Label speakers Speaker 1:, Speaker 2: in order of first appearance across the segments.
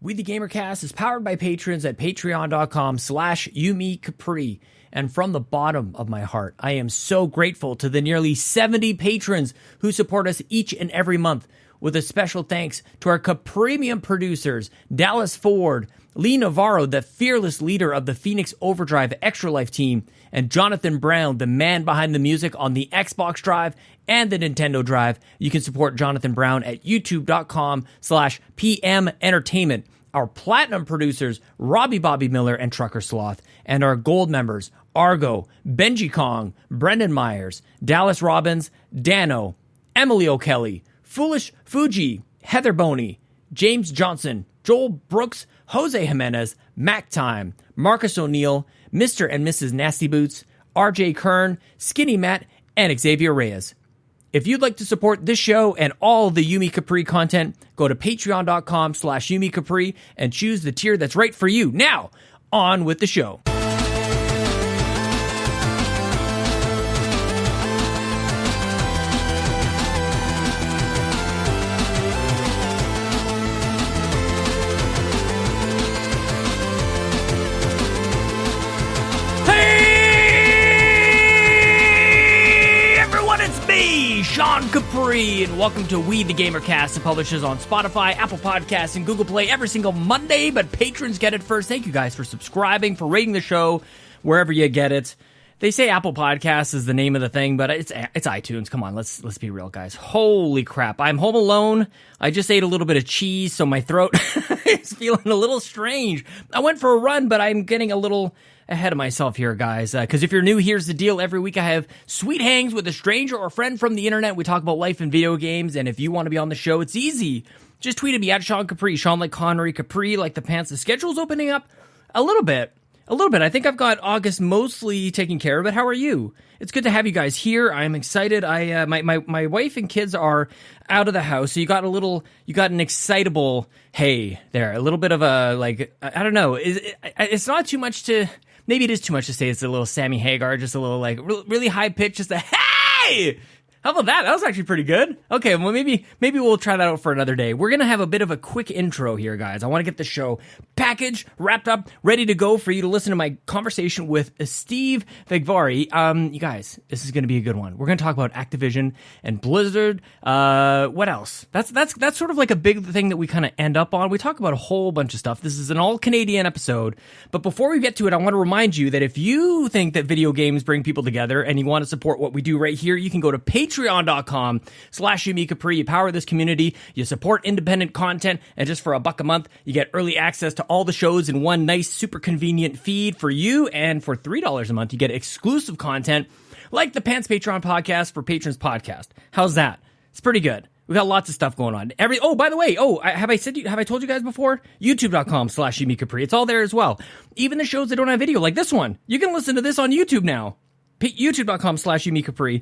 Speaker 1: We the GamerCast is powered by patrons at patreon.com/YumiCapri. And from the bottom of my heart, I am so grateful to the nearly 70 patrons who support us each and every month, with a special thanks to our Capremium producers, Dallas Ford, Lee Navarro, the fearless leader of the Phoenix Overdrive Extra Life team, and Jonathan Brown, the man behind the music on the Xbox Drive and the Nintendo Drive. You can support Jonathan Brown at youtube.com/PM Entertainment. Our platinum producers, Robbie Bobby Miller and Trucker Sloth, and our gold members, Argo, Benji Kong, Brendan Myers, Dallas Robbins, Dano, Emily O'Kelly, Foolish Fuji, Heather Boney, James Johnson, Joel Brooks, Jose Jimenez, Mac Time, Marcus O'Neill, Mr. and Mrs. Nasty Boots, RJ Kern, Skinny Matt, and Xavier Reyes. If you'd like to support this show and all the Yumi Capri content, go to patreon.com/Yumi Capri and choose the tier that's right for you. Now, on with the show. Sean Capri, and welcome to We the GamerCast. It publishes on Spotify, Apple Podcasts, and Google Play every single Monday, but patrons get it first. Thank you guys for subscribing, for rating the show wherever you get it. They say Apple Podcasts is the name of the thing, but it's iTunes. Come on, let's be real, guys. Holy crap. I'm home alone. I just ate a little bit of cheese, so my throat is feeling a little strange. I went for a run, but I'm getting a little ahead of myself here, guys, because if you're new, here's the deal. Every week I have sweet hangs with a stranger or friend from the internet. We talk about life and video games, and if you want to be on the show, it's easy. Just tweet at me at Sean Capri, Sean like Connery, Capri like the pants. The schedule's opening up a little bit. I think I've got August mostly taken care of, but how are you? It's good to have you guys here. I'm excited. My wife and kids are out of the house, so you got an excitable, hey there, a little bit of a, like, I don't know. It's not too much to... Maybe it is too much to say it's a little Sammy Hagar, just a little, like, really high pitch, just a, hey! How about that? That was actually pretty good. Okay, well, maybe we'll try that out for another day. We're going to have a bit of a quick intro here, guys. I want to get the show packaged, wrapped up, ready to go for you to listen to my conversation with Steve Vegvari. You guys, this is going to be a good one. We're going to talk about Activision and Blizzard. What else? That's sort of like a big thing that we kind of end up on. We talk about a whole bunch of stuff. This is an all-Canadian episode. But before we get to it, I want to remind you that if you think that video games bring people together and you want to support what we do right here, you can go to patreon.com/Yumi Capri. You power this community, you support independent content, and just for $1 a month, you get early access to all the shows in one nice, super convenient feed for you, and for $3 a month, you get exclusive content like the Pants Patreon podcast for Patrons Podcast. How's that? It's pretty good. We've got lots of stuff going on. By the way, have I told you guys before? YouTube.com/Yumi Capri. It's all there as well. Even the shows that don't have video, like this one, you can listen to this on YouTube now. YouTube.com/Yumi Capri.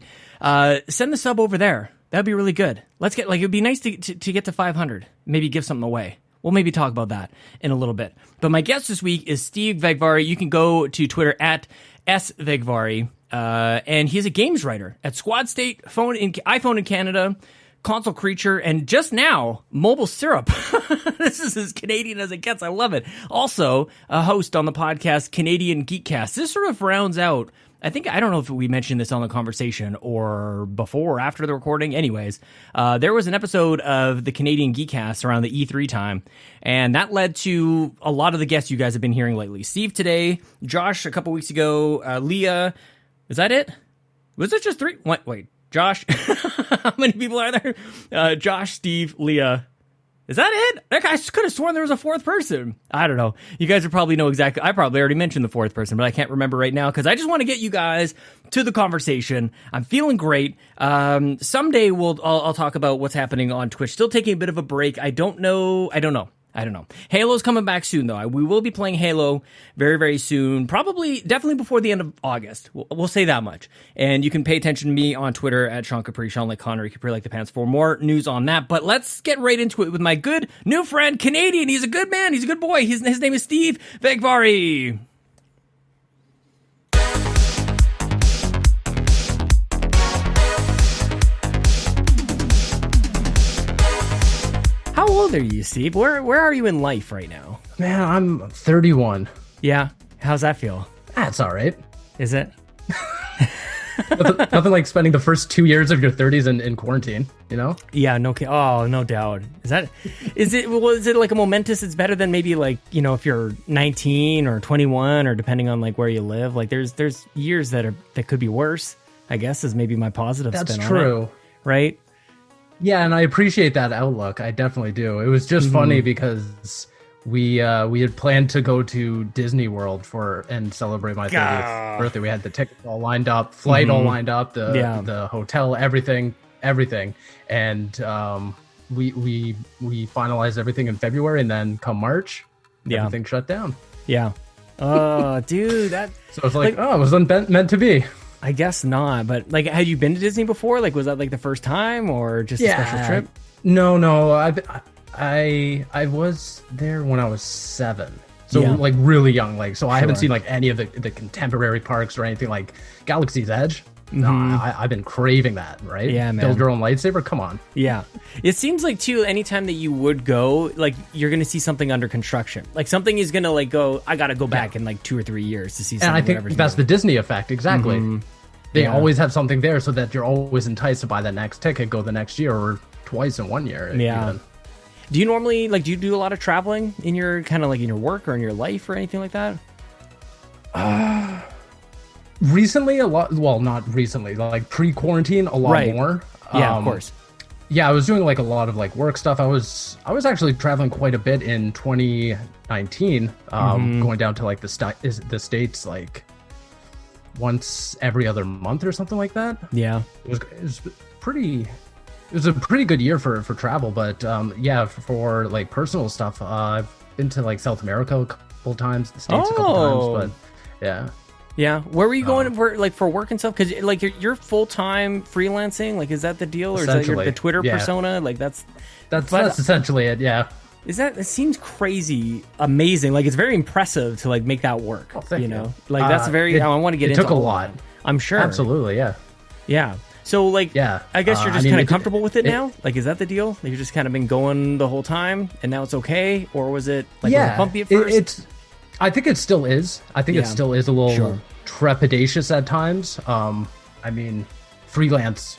Speaker 1: Send the sub over there. That'd be really good. It'd be nice to get to 500. Maybe give something away. We'll maybe talk about that in a little bit. But my guest this week is Steve Vegvari. You can go to Twitter at @SVegvari. And he's a games writer at Squad State, iPhone in Canada, Console Creature, and just now, Mobile Syrup. This is as Canadian as it gets. I love it. Also, a host on the podcast Canadian GeekCast. This sort of rounds out, I don't know if we mentioned this on the conversation or before or after the recording. Anyways, there was an episode of the Canadian GeekCast around the E3 time, and that led to a lot of the guests you guys have been hearing lately. Steve today, Josh a couple weeks ago, Leah. Is that it? Was it just 3? Wait, Josh. How many people are there? Josh, Steve, Leah. Is that it? I could have sworn there was a fourth person. I don't know. You guys would probably know exactly. I probably already mentioned the fourth person, but I can't remember right now because I just want to get you guys to the conversation. I'm feeling great. Someday I'll talk about what's happening on Twitch. Still taking a bit of a break. I don't know. Halo's coming back soon, though. We will be playing Halo very, very soon. Definitely before the end of August. We'll say that much. And you can pay attention to me on Twitter at Sean Capri, Sean like Connery, Capri like the pants, for more news on that. But let's get right into it with my good new friend, Canadian. He's a good man. He's a good boy. His name is Steve Vegvari. How old are you, Steve? Where are you in life right now?
Speaker 2: Man, I'm 31.
Speaker 1: Yeah. How's that feel?
Speaker 2: That's all right.
Speaker 1: Is it?
Speaker 2: Nothing like spending the first 2 years of your 30s in quarantine, you know?
Speaker 1: Yeah, no doubt. Is it like a momentous, it's better than maybe like, you know, if you're 19 or 21 or depending on like where you live, like there's years that could be worse, I guess, is maybe my positive spin on it.
Speaker 2: That's true.
Speaker 1: Right?
Speaker 2: Yeah, and I appreciate that outlook. I definitely do. It was just funny because we had planned to go to Disney World and celebrate my 30th birthday. We had the tickets all lined up, flight all lined up, the hotel, everything, and we finalized everything in February, and then come March, everything shut down.
Speaker 1: Yeah. Oh, dude, that.
Speaker 2: So it's like, it was meant to be.
Speaker 1: I guess not, but like, had you been to Disney before? Like, was that like the first time or just a special trip?
Speaker 2: No. I was there when I was 7, so like really young. Like, so I haven't seen like any of the contemporary parks or anything like Galaxy's Edge. No, I've been craving that. Right?
Speaker 1: Yeah, man.
Speaker 2: Build your own lightsaber. Come on.
Speaker 1: Yeah, it seems like too. Anytime that you would go, like you're gonna see something under construction. Like something is gonna like go. I gotta go back in like 2 or 3 years to see something.
Speaker 2: And I think that's the Disney effect. Exactly. They always have something there so that you're always enticed to buy the next ticket, go the next year, or twice in 1 year.
Speaker 1: Yeah.
Speaker 2: Even.
Speaker 1: Do you normally do you do a lot of traveling in your kind of like in your work or in your life or anything like that?
Speaker 2: Recently, a lot. Well, not recently. Like pre-quarantine, a lot more.
Speaker 1: Yeah, of course.
Speaker 2: Yeah, I was doing like a lot of like work stuff. I was actually traveling quite a bit in 2019, going down to like the States like once every other month or something like that.
Speaker 1: Yeah,
Speaker 2: it was a pretty good year for travel, but for like personal stuff, I've been to like South America a couple times, the States a couple times, but
Speaker 1: yeah. Where were you going for work and stuff? Because like you're full time freelancing. Like, is that the deal, or is that the Twitter persona? Like that's
Speaker 2: essentially it. Yeah.
Speaker 1: It seems crazy, amazing. Like it's very impressive to like make that work.
Speaker 2: Oh, thank you.
Speaker 1: Like that's very. I want to get into.
Speaker 2: It took a lot.
Speaker 1: I'm sure.
Speaker 2: Absolutely. Yeah.
Speaker 1: Yeah. So like, I guess you're just kind of comfortable with it now. Like, is that the deal? Like, you've just kind of been going the whole time, and now it's okay, or was it like was it bumpy at first?
Speaker 2: I think it still is. I think it still is a little trepidatious at times. I mean, freelance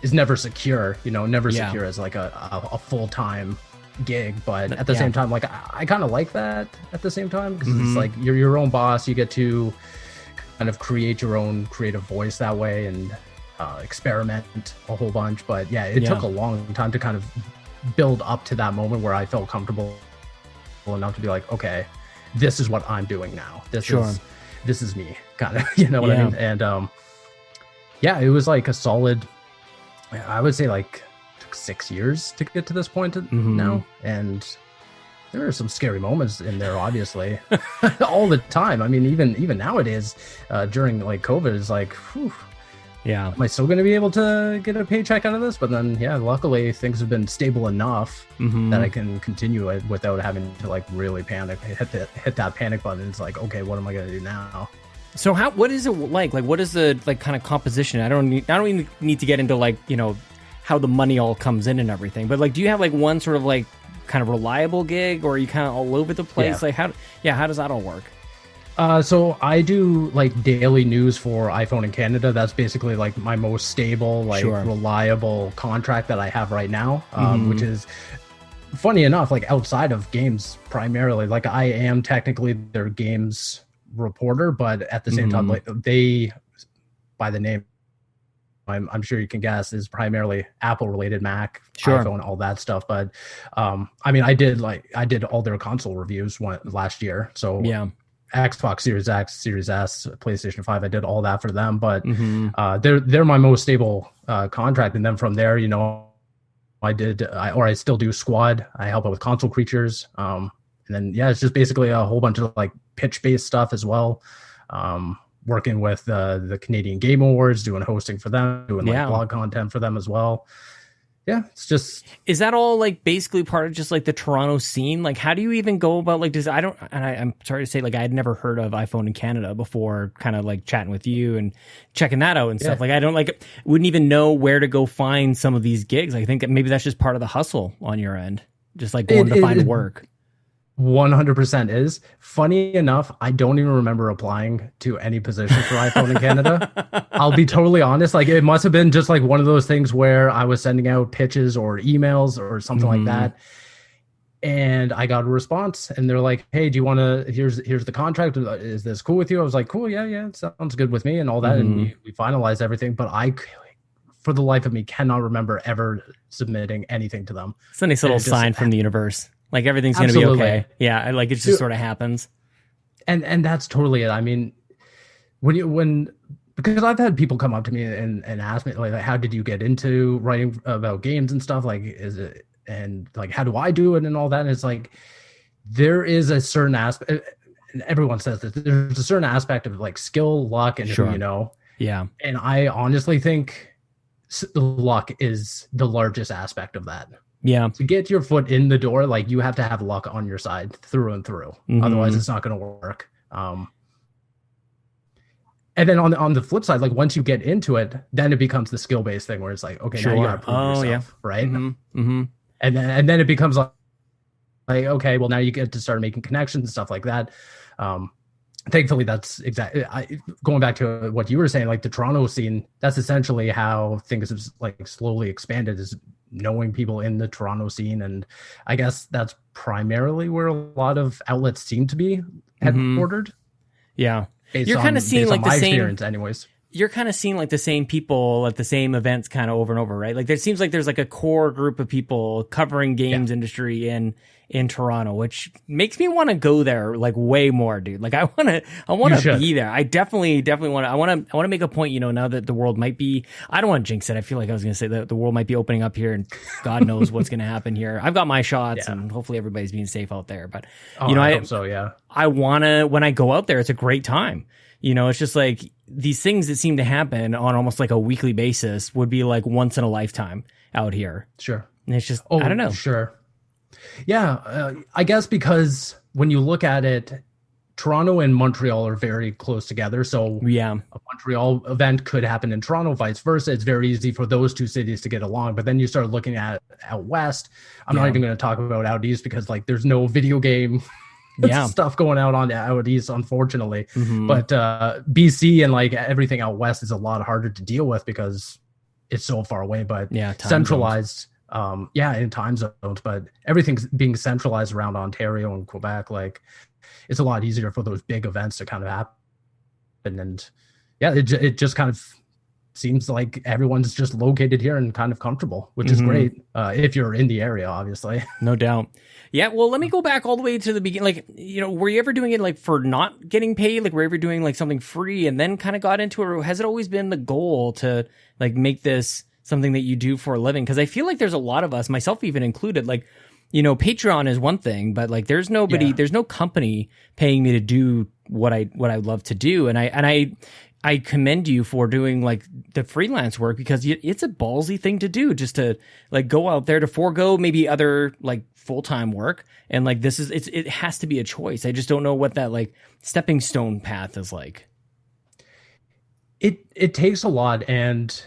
Speaker 2: is never secure. You know, never secure as like a full time gig. But at the same time, like I kind of like that at the same time because it's like you're your own boss. You get to kind of create your own creative voice that way and. Experiment a whole bunch, but it took a long time to kind of build up to that moment where I felt comfortable enough to be like, okay, this is what I'm doing now. This is me, kind of, you know what I mean? And it was like a solid, I would say like took 6 years to get to this point now, and there are some scary moments in there, obviously, all the time. I mean, even nowadays, during like COVID, is like, whew.
Speaker 1: Yeah.
Speaker 2: Am I still going to be able to get a paycheck out of this? But then, luckily things have been stable enough that I can continue it without having to like really panic, hit that panic button. It's like, okay, what am I going to do now?
Speaker 1: So what is it like? Like, what is the like kind of composition? I don't even need to get into like, you know, how the money all comes in and everything. But like, do you have like one sort of like kind of reliable gig, or are you kind of all over the place? Like how does that all work?
Speaker 2: So I do like daily news for iPhone in Canada. That's basically like my most stable, like reliable contract that I have right now, which is funny enough, like outside of games primarily. Like I am technically their games reporter, but at the same time, like they, by the name, I'm sure you can guess, is primarily Apple related, Mac, iPhone, all that stuff. But I mean, I did all their console reviews last year. So Xbox Series X, Series S, PlayStation 5. I did all that for them, but they're my most stable contract. And then from there, you know, I still do Squad. I help out with Console Creatures. And then it's just basically a whole bunch of like pitch based stuff as well. Working with the Canadian Game Awards, doing hosting for them, doing like blog content for them as well. Yeah, it's just...
Speaker 1: Is that all like basically part of just like the Toronto scene? Like, how do you even go about like this? I'm sorry to say, like, I had never heard of iPhone in Canada before kind of like chatting with you and checking that out and stuff. Like, wouldn't even know where to go find some of these gigs. I think that maybe that's just part of the hustle on your end. just like going to find work.
Speaker 2: 100% is. Funny enough, I don't even remember applying to any position for iPhone in Canada. I'll be totally honest. Like, it must have been just like one of those things where I was sending out pitches or emails or something like that. And I got a response and they're like, hey, do you want to, here's the contract. Is this cool with you? I was like, cool. Yeah. Sounds good with me and all that. And we finalized everything, but I, for the life of me, cannot remember ever submitting anything to them.
Speaker 1: It's a nice little sign from the universe. Like everything's going to be okay. Yeah. Like it just sort of happens. And that's totally it. I mean, because I've had people come up to me and ask me like, how did you get into writing about games and stuff? Like, is it, and like, how do I do it and all that? And it's like, there is a certain aspect, and everyone says that there's a certain aspect of like skill, luck, and who you know. Yeah. And I honestly think luck is the largest aspect of that. Yeah. To get your foot in the door, like you have to have luck on your side through and through. Otherwise it's not going to work. And then on the flip side, like once you get into it, then it becomes the skill-based thing where it's like, okay, now you got to prove yourself, right? And then it becomes like, okay, well now you get to start making connections and stuff like that. Thankfully, that's exactly going back to what you were saying, like the Toronto scene. That's essentially how things have like slowly expanded, is knowing people in the Toronto scene, and I guess that's primarily where a lot of outlets seem to be headquartered. Yeah, you're kind of seeing like the same experience, anyways. You're kind of seeing like the same people at the same events, kind of over and over, right? Like it seems like there's like a core group of people covering games industry in Toronto, which makes me want to go there like way more, dude. Like I want to be there. I definitely want to. I want to make a point. You know, now that the world might be, I don't want to jinx it. I feel like I was going to say that the world might be opening up here, and God knows what's going to happen here. I've got my shots, and hopefully everybody's being safe out there. But you know, I hope so. Yeah, I want to. When I go out there, it's a great time. You know, it's just like these things that seem to happen on almost like a weekly basis would be like once in a lifetime out here. Sure. And it's just, I don't know. Sure. Yeah. I guess because when you look at it, Toronto and Montreal are very close together. So a Montreal event could happen in Toronto, vice versa. It's very easy for those two cities to get along. But then you start looking at out west. I'm not even going to talk about out east because like there's no video game stuff going on out east, unfortunately. But BC and like everything out west is a lot harder to deal with because it's so far away. But centralized, in time zones. But everything's being centralized around Ontario and Quebec. Like it's a lot easier for those big events to kind of happen. And it just kind of seems like everyone's just located here and kind of comfortable, which is great if you're in the area, obviously. No doubt. Yeah, well, let me go back all the way to the beginning. Like, you know, were you ever doing it like for not getting paid? Like, were you ever doing like something free and then kind of got into it? Or has it always been the goal to like make this something that you do for a living? Because I feel like there's a lot of us, myself even included, like, you know, Patreon is one thing, but like there's nobody, there's no company paying me to do what I love to do. And I commend you for doing like the freelance work because it's a ballsy thing to do, just to like go out there to forego maybe other like full-time work. And like, it has to be a choice. I just don't know what that like stepping stone path is like. It takes a lot. And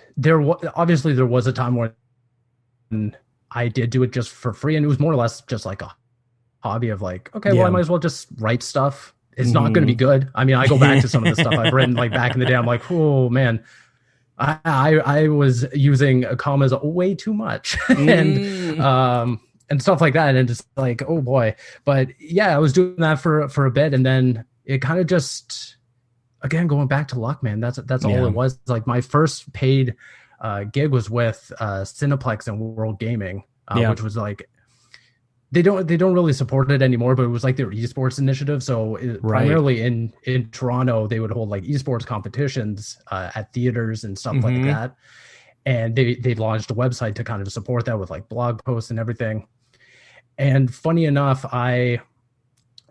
Speaker 1: obviously there was a time when I did do it just for free, and it was more or less just like a hobby of like, okay, well, I might as well just write stuff. It's not going to be good. I mean, I go back to some of the stuff I've written like back in the day. I'm like, oh man, I was using commas way too much and stuff like that. And just like, oh boy. But yeah, I was doing that for a bit. And then it kind of just, again, going back to luck, man, that's all it was. Like my first paid gig was with Cineplex and World Gaming, which was like, they don't really support it anymore, but it was like their esports initiative. So primarily in Toronto, they would hold like esports competitions at theaters and stuff like that. And they launched a website to kind of support that with like blog posts and everything. And funny enough, I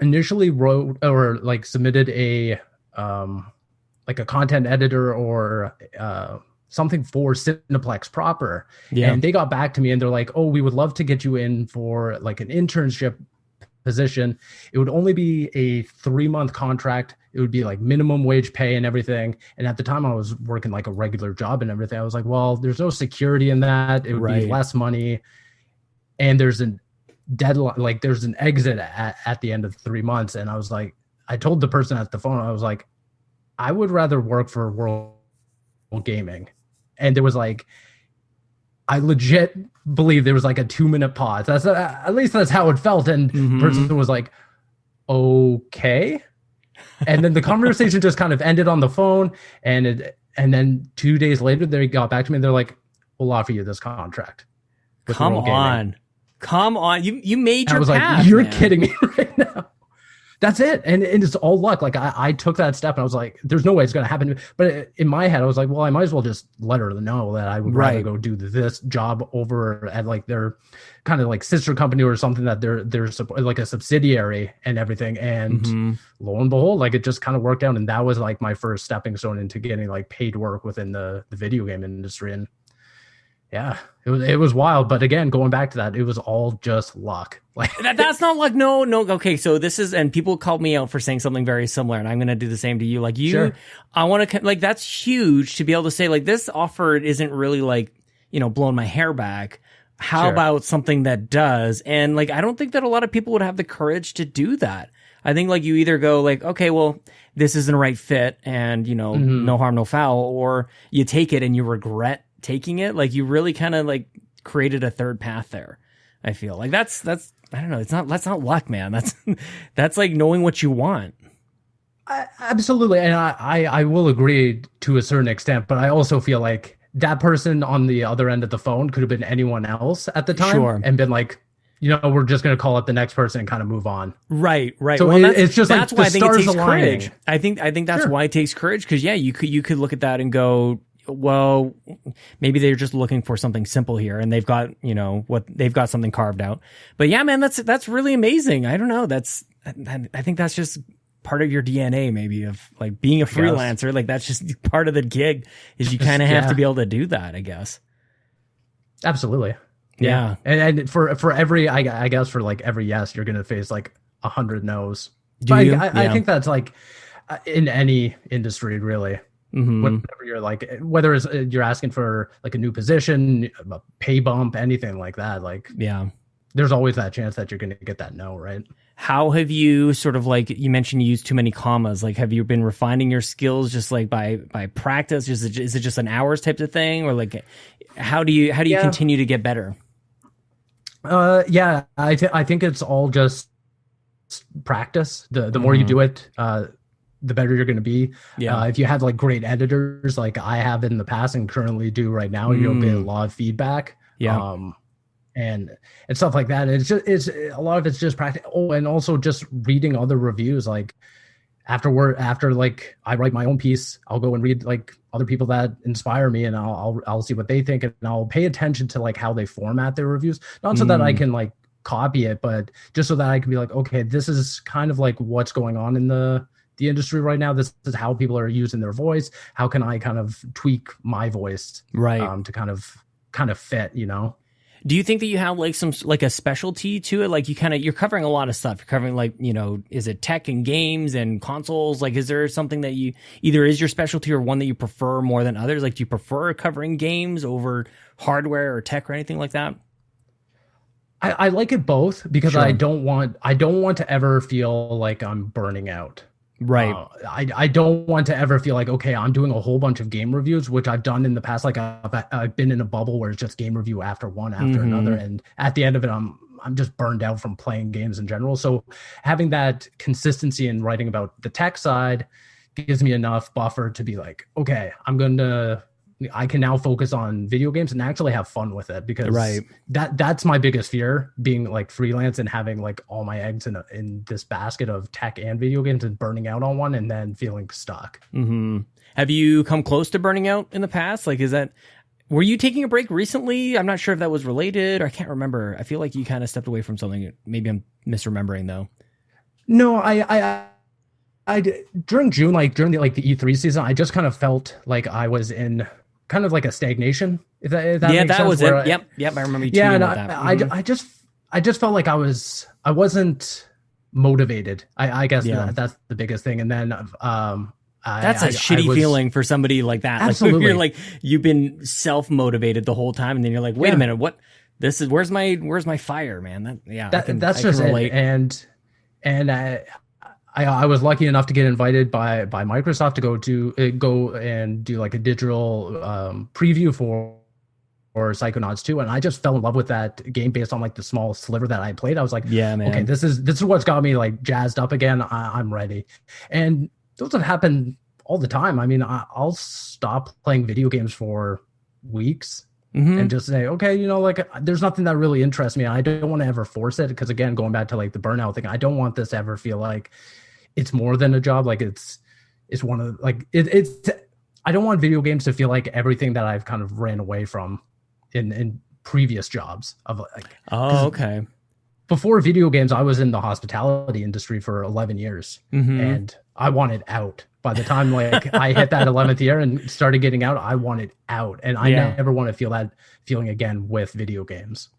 Speaker 1: initially wrote or like submitted a like a content editor or something for Cineplex proper. And they got back to me and they're like, oh, we would love to get you in for like an internship position. It would only be a 3-month contract. It would be like minimum wage pay and everything. And at the time I was working like a regular job and everything. I was like, well, there's no security in that. It would be less money. And there's
Speaker 2: deadline, like there's an exit at the end of 3 months. And I was like, I told the person at the phone, I was like, I would rather work for World Gaming. And there was like, I legit believe there was like a 2-minute pause. That's at least that's how it felt. And the person was like, okay. And then the conversation just kind of ended on the phone. And then 2 days later, they got back to me and they're like, we'll offer you this contract.
Speaker 1: Come on. You made your path. I was like, you're
Speaker 2: kidding me right now. That's it. And it's all luck. Like I took that step and I was like, there's no way it's going to happen. But in my head, I was like, well, I might as well just let her know that I would rather go do this job over at like their kind of like sister company or something that they're like a subsidiary and everything. And lo and behold, like it just kind of worked out. And that was like my first stepping stone into getting like paid work within the video game industry. And yeah, it was wild. But again, going back to that, it was all just luck. Like
Speaker 1: that's not luck. No. Okay, so this is, and people called me out for saying something very similar, and I'm going to do the same to you. Like you, sure. I want to, like, that's huge to be able to say, like, this offer isn't really like, blowing my hair back. How about something that does? And like, I don't think that a lot of people would have the courage to do that. I think like you either go like, okay, well, this isn't a right fit, and no harm, no foul, or you take it and you regret taking it. Like you really kind of like created a third path there. I feel like that's I don't know, that's not luck, man. That's like knowing what you want.
Speaker 2: Absolutely. And I will agree to a certain extent, but I also feel like that person on the other end of the phone could have been anyone else at the time and been like, we're just going to call it the next person and kind of move on.
Speaker 1: Right.
Speaker 2: So well, it's just that's like why I think it takes
Speaker 1: courage. I think that's why it takes courage, because you could look at that and go, well, maybe they're just looking for something simple here, and they've got, what they've got something carved out. But yeah, man, that's really amazing. I don't know. I think that's just part of your DNA, maybe, of like being a freelancer. Like that's just part of the gig, is you kind of have to be able to do that, I guess.
Speaker 2: Absolutely.
Speaker 1: Yeah.
Speaker 2: And for every, I guess for like every yes, you're going to face like 100 no's. I think that's like in any industry, really. Whatever you're like, whether it's you're asking for like a new position, a pay bump, anything like that, like there's always that chance that you're going to get that no, right?
Speaker 1: How have you sort of, like you mentioned, you use too many commas? Like, have you been refining your skills just like by practice? Is it just an hours type of thing, or like how do you continue to get better?
Speaker 2: I think it's all just practice. The more you do it, the better you're going to be. If you have like great editors, like I have in the past and currently do right now, you'll get a lot of feedback. And stuff like that. It's a lot of it's just practice. Oh, and also just reading other reviews. Like after like I write my own piece, I'll go and read like other people that inspire me, and I'll see what they think, and I'll pay attention to like how they format their reviews. Not so that I can like copy it, but just so that I can be like, okay, this is kind of like what's going on in the industry right now. This is how people are using their voice. How can I kind of tweak my voice to kind of fit,
Speaker 1: Do you think that you have like some like a specialty to it? Like you're covering a lot of stuff. You're covering like, is it tech and games and consoles? Like, is there something that you either is your specialty or one that you prefer more than others? Like, do you prefer covering games over hardware or tech or anything like that?
Speaker 2: I like it both, because I don't want to ever feel like I'm burning out.
Speaker 1: Right.
Speaker 2: I don't want to ever feel like, okay, I'm doing a whole bunch of game reviews, which I've done in the past. Like I've been in a bubble where it's just game review after one after another. And at the end of it, I'm just burned out from playing games in general. So having that consistency in writing about the tech side gives me enough buffer to be like, okay, I can now focus on video games and actually have fun with it, because that's my biggest fear, being like freelance and having like all my eggs in this basket of tech and video games, and burning out on one and then feeling stuck.
Speaker 1: Have you come close to burning out in the past? Like, were you taking a break recently? I'm not sure if that was related, or I can't remember. I feel like you kind of stepped away from something. Maybe I'm misremembering though.
Speaker 2: No, I during June, like during the E3 season, I just kind of felt like I was in kind of like a stagnation, if that makes sense.
Speaker 1: That was it. Yep. I remember you tweeting about that.
Speaker 2: I just felt like I wasn't motivated. I guess that's the biggest thing. And then
Speaker 1: that's a shitty feeling for somebody like that.
Speaker 2: Absolutely.
Speaker 1: Like, you're like, you've been self-motivated the whole time, and then you're like, wait a minute, what? where's my fire, man.
Speaker 2: That's just it. And I was lucky enough to get invited by Microsoft to go and do like a digital preview for Psychonauts 2, and I just fell in love with that game based on like the small sliver that I played. I was like, yeah, man, okay, this is what's got me like jazzed up again. I'm ready. And those have happened all the time. I mean, I'll stop playing video games for weeks and just say, okay, like there's nothing that really interests me. I don't want to ever force it, because again, going back to like the burnout thing, I don't want this to ever feel like it's more than a job. Like it's one of like it's I don't want video games to feel like everything that I've kind of ran away from in previous jobs of like,
Speaker 1: okay.
Speaker 2: Before video games, I was in the hospitality industry for 11 years and I wanted out. By the time like I hit that 11th year and started getting out, I wanted out, and I never want to feel that feeling again with video games.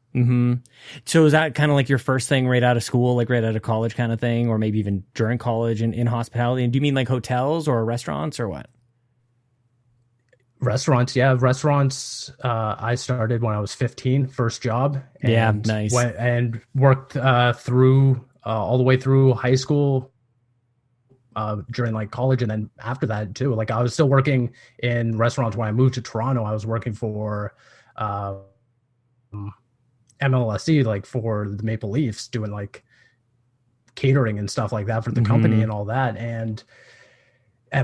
Speaker 1: So is that kind of like your first thing right out of school, like right out of college kind of thing, or maybe even during college in hospitality? And do you mean like hotels or restaurants or what?
Speaker 2: Restaurants, yeah. Restaurants, I started when I was 15, first job. And
Speaker 1: nice.
Speaker 2: And worked through all the way through high school, during like college, and then after that too. Like I was still working in restaurants when I moved to Toronto. I was working for MLSE, like for the Maple Leafs, doing like catering and stuff like that for the company and all that. And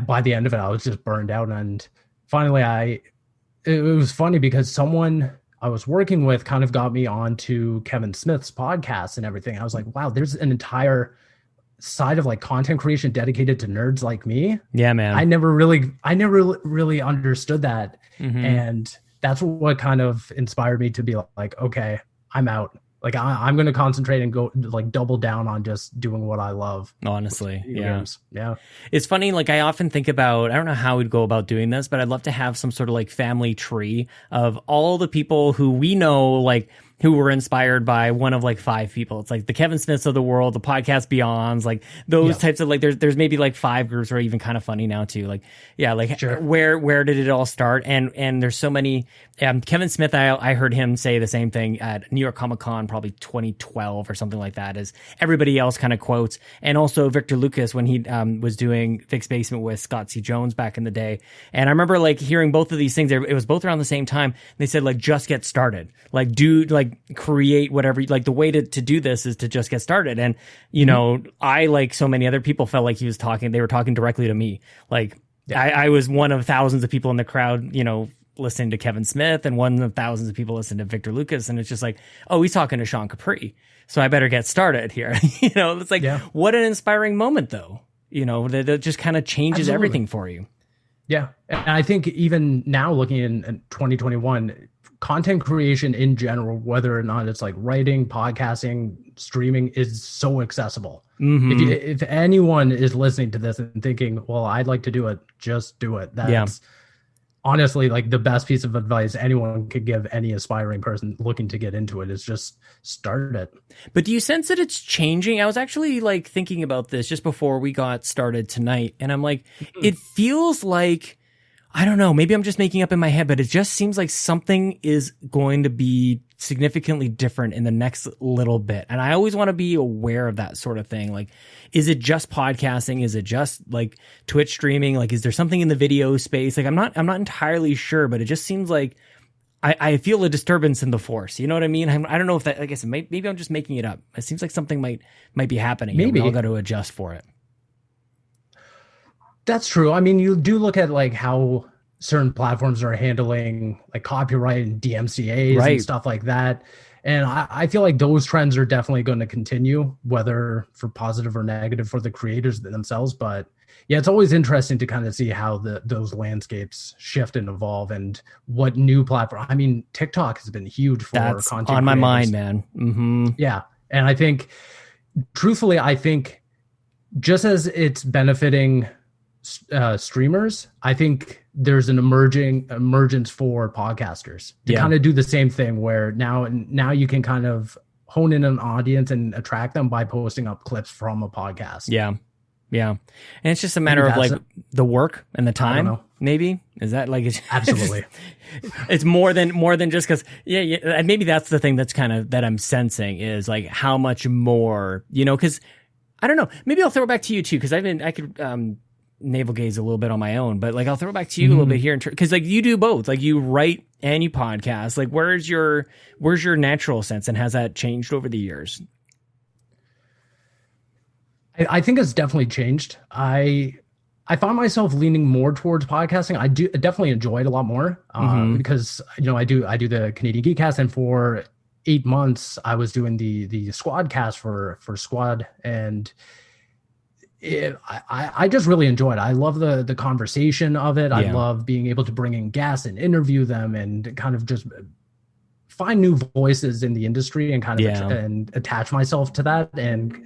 Speaker 2: by the end of it, I was just burned out. And finally, it was funny because someone I was working with kind of got me onto Kevin Smith's podcast and everything. I was like, wow, there's an entire side of like content creation dedicated to nerds like me.
Speaker 1: Yeah, man.
Speaker 2: I never really understood that. And that's what kind of inspired me to be like, okay, I'm out. Like I'm going to concentrate and go like double down on just doing what I love.
Speaker 1: Honestly.
Speaker 2: Games. Yeah.
Speaker 1: It's funny. Like I often think about, I don't know how we'd go about doing this, but I'd love to have some sort of like family tree of all the people who we know, like who were inspired by one of like 5 people. It's like the Kevin Smiths of the world, the podcast Beyonds, like those types of like, there's maybe like 5 groups are even kind of funny now too. Like, yeah, like sure. Where did it all start? And there's so many, Kevin Smith, I heard him say the same thing at New York Comic Con, probably 2012 or something like that, as everybody else kind of quotes. And also Victor Lucas when he was doing Fixed Basement with Scott C. Jones back in the day. And I remember like hearing both of these things. It was both around the same time. They said like, just get started. Like create whatever, like the way to do this is to just get started. And, I, like so many other people, felt like they were talking directly to me. Like I was one of thousands of people in the crowd, listening to Kevin Smith, and one of thousands of people listening to Victor Lucas. And it's just like, oh, he's talking to Sean Capri, so I better get started here. It's like, what an inspiring moment though, that just kind of changes everything for you.
Speaker 2: Yeah. And I think even now looking in 2021, content creation in general, whether or not it's like writing, podcasting, streaming, is so accessible. If anyone is listening to this and thinking, well, I'd like to do it, just do it. That's honestly like the best piece of advice anyone could give any aspiring person looking to get into it, is just start it.
Speaker 1: But do you sense that it's changing? I was actually like thinking about this just before we got started tonight, and I'm like, it feels like, I don't know, maybe I'm just making up in my head, but it just seems like something is going to be significantly different in the next little bit. And I always want to be aware of that sort of thing. Like, is it just podcasting? Is it just like Twitch streaming? Like, is there something in the video space? Like, I'm not entirely sure, but it just seems like I feel a disturbance in the force. You know what I mean? I don't know if that, I guess maybe I'm just making it up. It seems like something might be happening. Maybe we all got to adjust for it.
Speaker 2: That's true. I mean, you do look at like how certain platforms are handling like copyright and DMCAs and stuff like that. And I feel like those trends are definitely going to continue, whether for positive or negative for the creators themselves. But yeah, it's always interesting to kind of see how those landscapes shift and evolve, and what new platform. I mean, TikTok has been huge for
Speaker 1: That's
Speaker 2: content
Speaker 1: on my
Speaker 2: creators.
Speaker 1: mind, man.
Speaker 2: Yeah. And I think, truthfully, just as it's benefiting streamers, I think there's an emergence for podcasters to kind of do the same thing, where now you can kind of hone in an audience and attract them by posting up clips from a podcast.
Speaker 1: Yeah. And it's just a matter of like the work and the time, maybe. Is that like
Speaker 2: absolutely?
Speaker 1: It's more than just because maybe that's the thing that's kind of that I'm sensing is like how much more, because I don't know. Maybe I'll throw it back to you too, because I could navel gaze a little bit on my own, but like I'll throw it back to you a little bit here because like you do both, like you write and you podcast. Like where's your natural sense, and has that changed over the years?
Speaker 2: I think it's definitely changed. I find myself leaning more towards podcasting. I definitely enjoy it a lot more because I do the Canadian GeekCast, and for 8 months I was doing the Squadcast for Squad, and I just really enjoy it. I love the conversation of it. I love being able to bring in guests and interview them and kind of just find new voices in the industry and kind of and attach myself to that and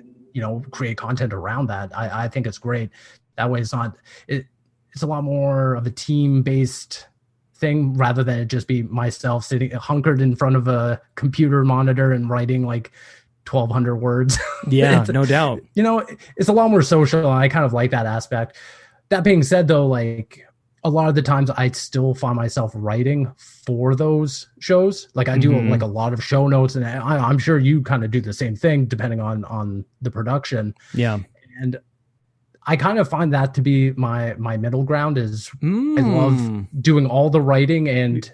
Speaker 2: create content around that. I think it's great. That way it's a lot more of a team-based thing rather than it just be myself sitting hunkered in front of a computer monitor and writing like 1,200 words.
Speaker 1: Yeah, no doubt.
Speaker 2: It's a lot more social, and I kind of like that aspect. That being said, though, like a lot of the times I still find myself writing for those shows. Like I do like a lot of show notes, and I'm sure you kind of do the same thing depending on the production.
Speaker 1: Yeah.
Speaker 2: And I kind of find that to be my middle ground is I love doing all the writing and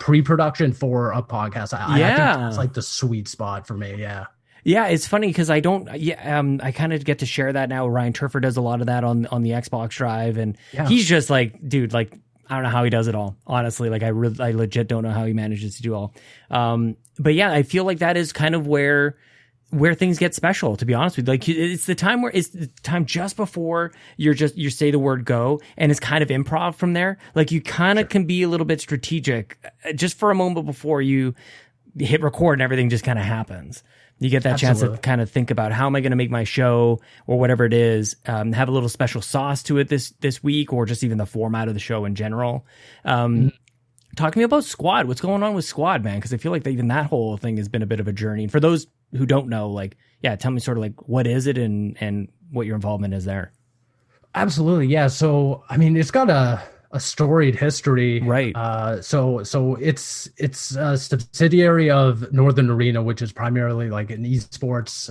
Speaker 2: pre-production for a podcast. I think that's like the sweet spot for me. Yeah.
Speaker 1: Yeah, it's funny because I don't. I kind of get to share that now. Ryan Turfer does a lot of that on the Xbox Drive, and he's just like, dude, like I don't know how he does it all. Honestly, like I legit don't know how he manages to do all. But yeah, I feel like that is kind of where things get special. To be honest with you, like it's the time just before you say the word go, and it's kind of improv from there. Like you kind of can be a little bit strategic just for a moment before you hit record, and everything just kind of happens. You get that chance to kind of think about how am I going to make my show or whatever it is, have a little special sauce to it this week, or just even the format of the show in general. Talk to me about Squad. What's going on with Squad, man? Because I feel like even that whole thing has been a bit of a journey. And for those who don't know, like, tell me sort of like what is it and what your involvement is there.
Speaker 2: Absolutely. Yeah. So, I mean, it's got a storied history,
Speaker 1: right?
Speaker 2: So it's a subsidiary of Northern Arena, which is primarily like an esports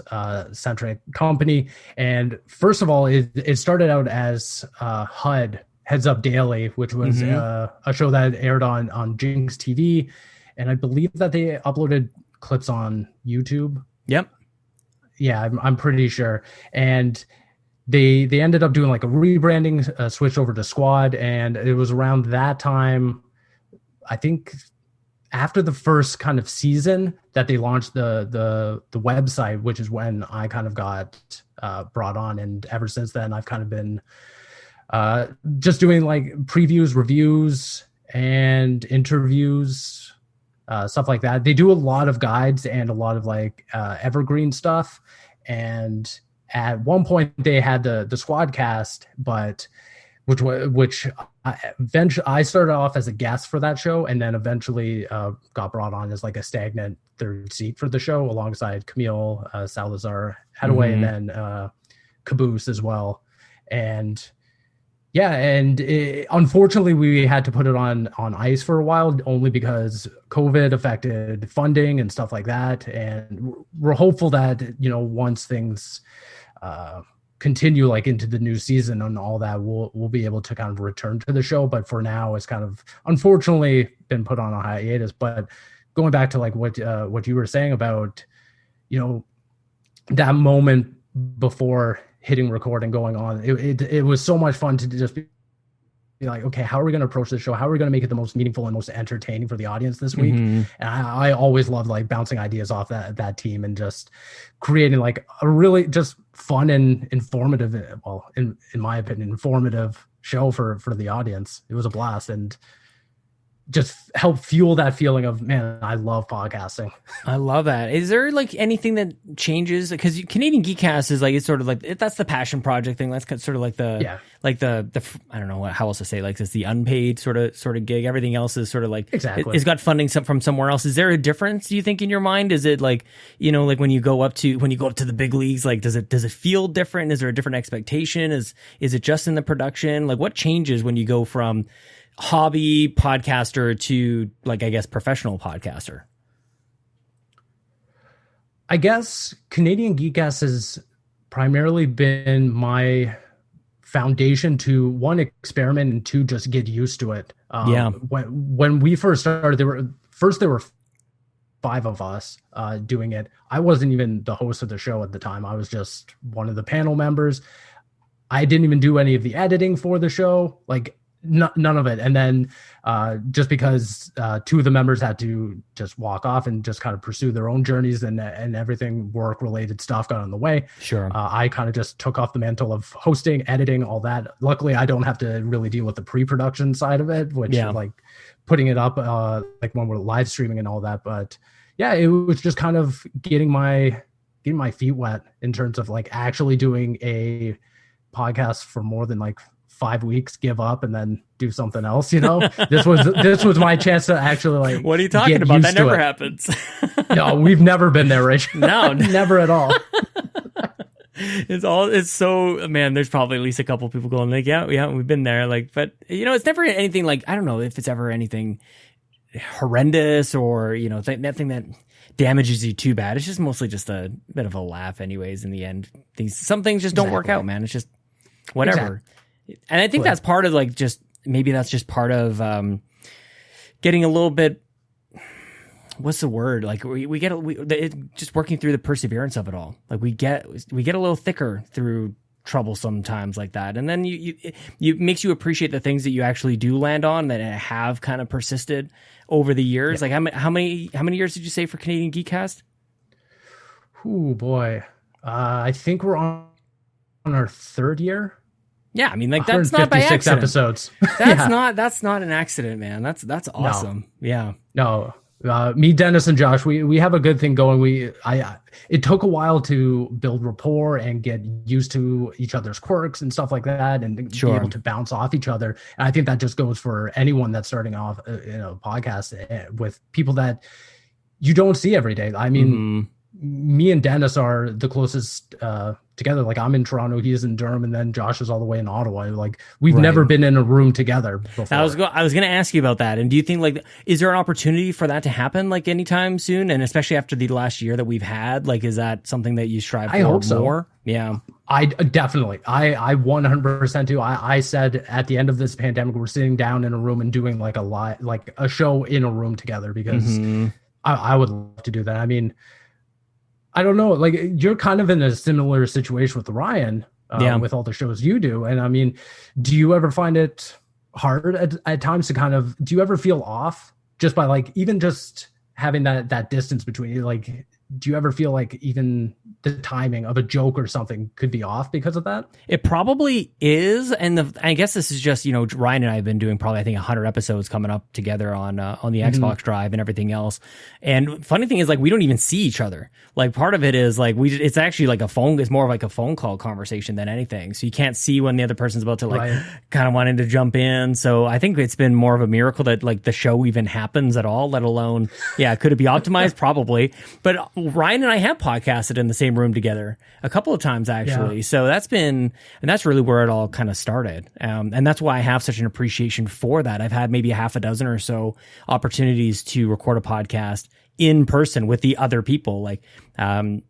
Speaker 2: centric company. And first of all, it started out as HUD, Heads Up Daily, which was a show that aired on Jinx TV, and I believe that they uploaded clips on YouTube.
Speaker 1: Yep.
Speaker 2: Yeah, I'm pretty sure. And they ended up doing like a rebranding, switched over to Squad, and it was around that time, I think, after the first kind of season that they launched the website, which is when I kind of got brought on, and ever since then I've kind of been just doing like previews, reviews, and interviews, stuff like that. They do a lot of guides and a lot of like evergreen stuff, and at one point they had the Squadcast, but which I started off as a guest for that show, and then eventually got brought on as like a stagnant third seat for the show alongside Camille Salazar Hadaway, and then Caboose as well. And unfortunately we had to put it on ice for a while, only because COVID affected funding and stuff like that. And we're hopeful that, once things continue like into the new season and all that, we'll be able to kind of return to the show. But for now, it's kind of unfortunately been put on a hiatus. But going back to like what you were saying about, that moment before hitting record and going on, it was so much fun to just be like, okay, how are we going to approach this show? How are we going to make it the most meaningful and most entertaining for the audience this week? And I always love like bouncing ideas off that team and just creating like a really just fun and informative, well, in my opinion, informative show for the audience. It was a blast. And just help fuel that feeling of, man, I love podcasting.
Speaker 1: I love that. Is there like anything that changes? Because Canadian GeekCast is like, it's sort of like, that's the passion project thing. That's sort of like the, like the I don't know how else to say, like it's the unpaid sort of gig. Everything else is sort of like,
Speaker 2: exactly.
Speaker 1: It's got funding from somewhere else. Is there a difference, do you think, in your mind? Is it like, you know, like when you go up to the big leagues, like does it feel different? Is there a different expectation? Is it just in the production? Like what changes when you go from hobby podcaster to, like, I guess professional podcaster?
Speaker 2: I guess Canadian GeekCast has primarily been my foundation to, one, experiment, and two, just get used to it. When we first started, there were 5 of us doing it. I wasn't even the host of the show at the time. I was just one of the panel members. I didn't even do any of the editing for the show. Like, none of it. And then just because 2 of the members had to just walk off and just kind of pursue their own journeys, and everything work related stuff got in the way. Sure. I kind of just took off the mantle of hosting, editing, all that. Luckily, I don't have to really deal with the pre-production side of it, which like putting it up like when we're live streaming and all that. But yeah, it was just kind of getting my feet wet in terms of like actually doing a podcast for more than like 5 weeks, give up, and then do something else. You know, this was my chance to actually, like,
Speaker 1: what are you talking about? That never happens.
Speaker 2: No, we've never been there, Rich.
Speaker 1: No,
Speaker 2: never at all.
Speaker 1: It's so, man, there's probably at least a couple people going like, yeah, we've been there. Like, but you know, it's never anything like, I don't know if it's ever anything horrendous or, you know, nothing that damages you too bad. It's just mostly just a bit of a laugh anyways. In the end, some things just don't work out, man. It's just whatever. Exactly. And I think that's part of, like, just maybe that's just part of getting a little bit, what's the word? Like we just working through the perseverance of it all. Like we get a little thicker through trouble sometimes like that. And then you makes you appreciate the things that you actually do land on that have kind of persisted over the years. Yeah. Like how many years did you say for Canadian GeekCast?
Speaker 2: Oh boy. I think we're on our 3rd year.
Speaker 1: Yeah, I mean, like, that's not by accident.
Speaker 2: Episodes.
Speaker 1: That's not an accident, man. That's awesome. No. Yeah.
Speaker 2: No. Me, Dennis, and Josh, we have a good thing going. It took a while to build rapport and get used to each other's quirks and stuff like that, and be able to bounce off each other. And I think that just goes for anyone that's starting off in a podcast with people that you don't see every day. I mean, me and Dennis are the closest together. Like, I'm in Toronto, he's in Durham, and then Josh is all the way in Ottawa. Like, we've never been in a room together before.
Speaker 1: I was going to ask you about that. And do you think, like, is there an opportunity for that to happen, like, anytime soon? And especially after the last year that we've had, like, is that something that you strive for more? So. Yeah.
Speaker 2: I definitely, I 100% do. I said at the end of this pandemic, we're sitting down in a room and doing like a show in a room together, because I would love to do that. I mean, I don't know, like, you're kind of in a similar situation with Ryan with all the shows you do. And I mean, do you ever find it hard at times to kind of, do you ever feel off just by, like, even just having that distance between you? Like, do you ever feel like even the timing of a joke or something could be off because of that?
Speaker 1: It probably is. And I guess this is just, you know, Ryan and I have been doing probably, I think, 100 episodes coming up together on the Xbox Drive and everything else. And funny thing is, like, we don't even see each other. Like, part of it is like, it's actually like it's more of like a phone call conversation than anything. So you can't see when the other person's about to, like, kind of wanting to jump in. So I think it's been more of a miracle that, like, the show even happens at all, let alone, could it be optimized? Probably. But Ryan and I have podcasted in the same room together a couple of times, actually. So that's really where it all kind of started. And that's why I have such an appreciation for that. I've had maybe a half a dozen or so opportunities to record a podcast in person with the other people, like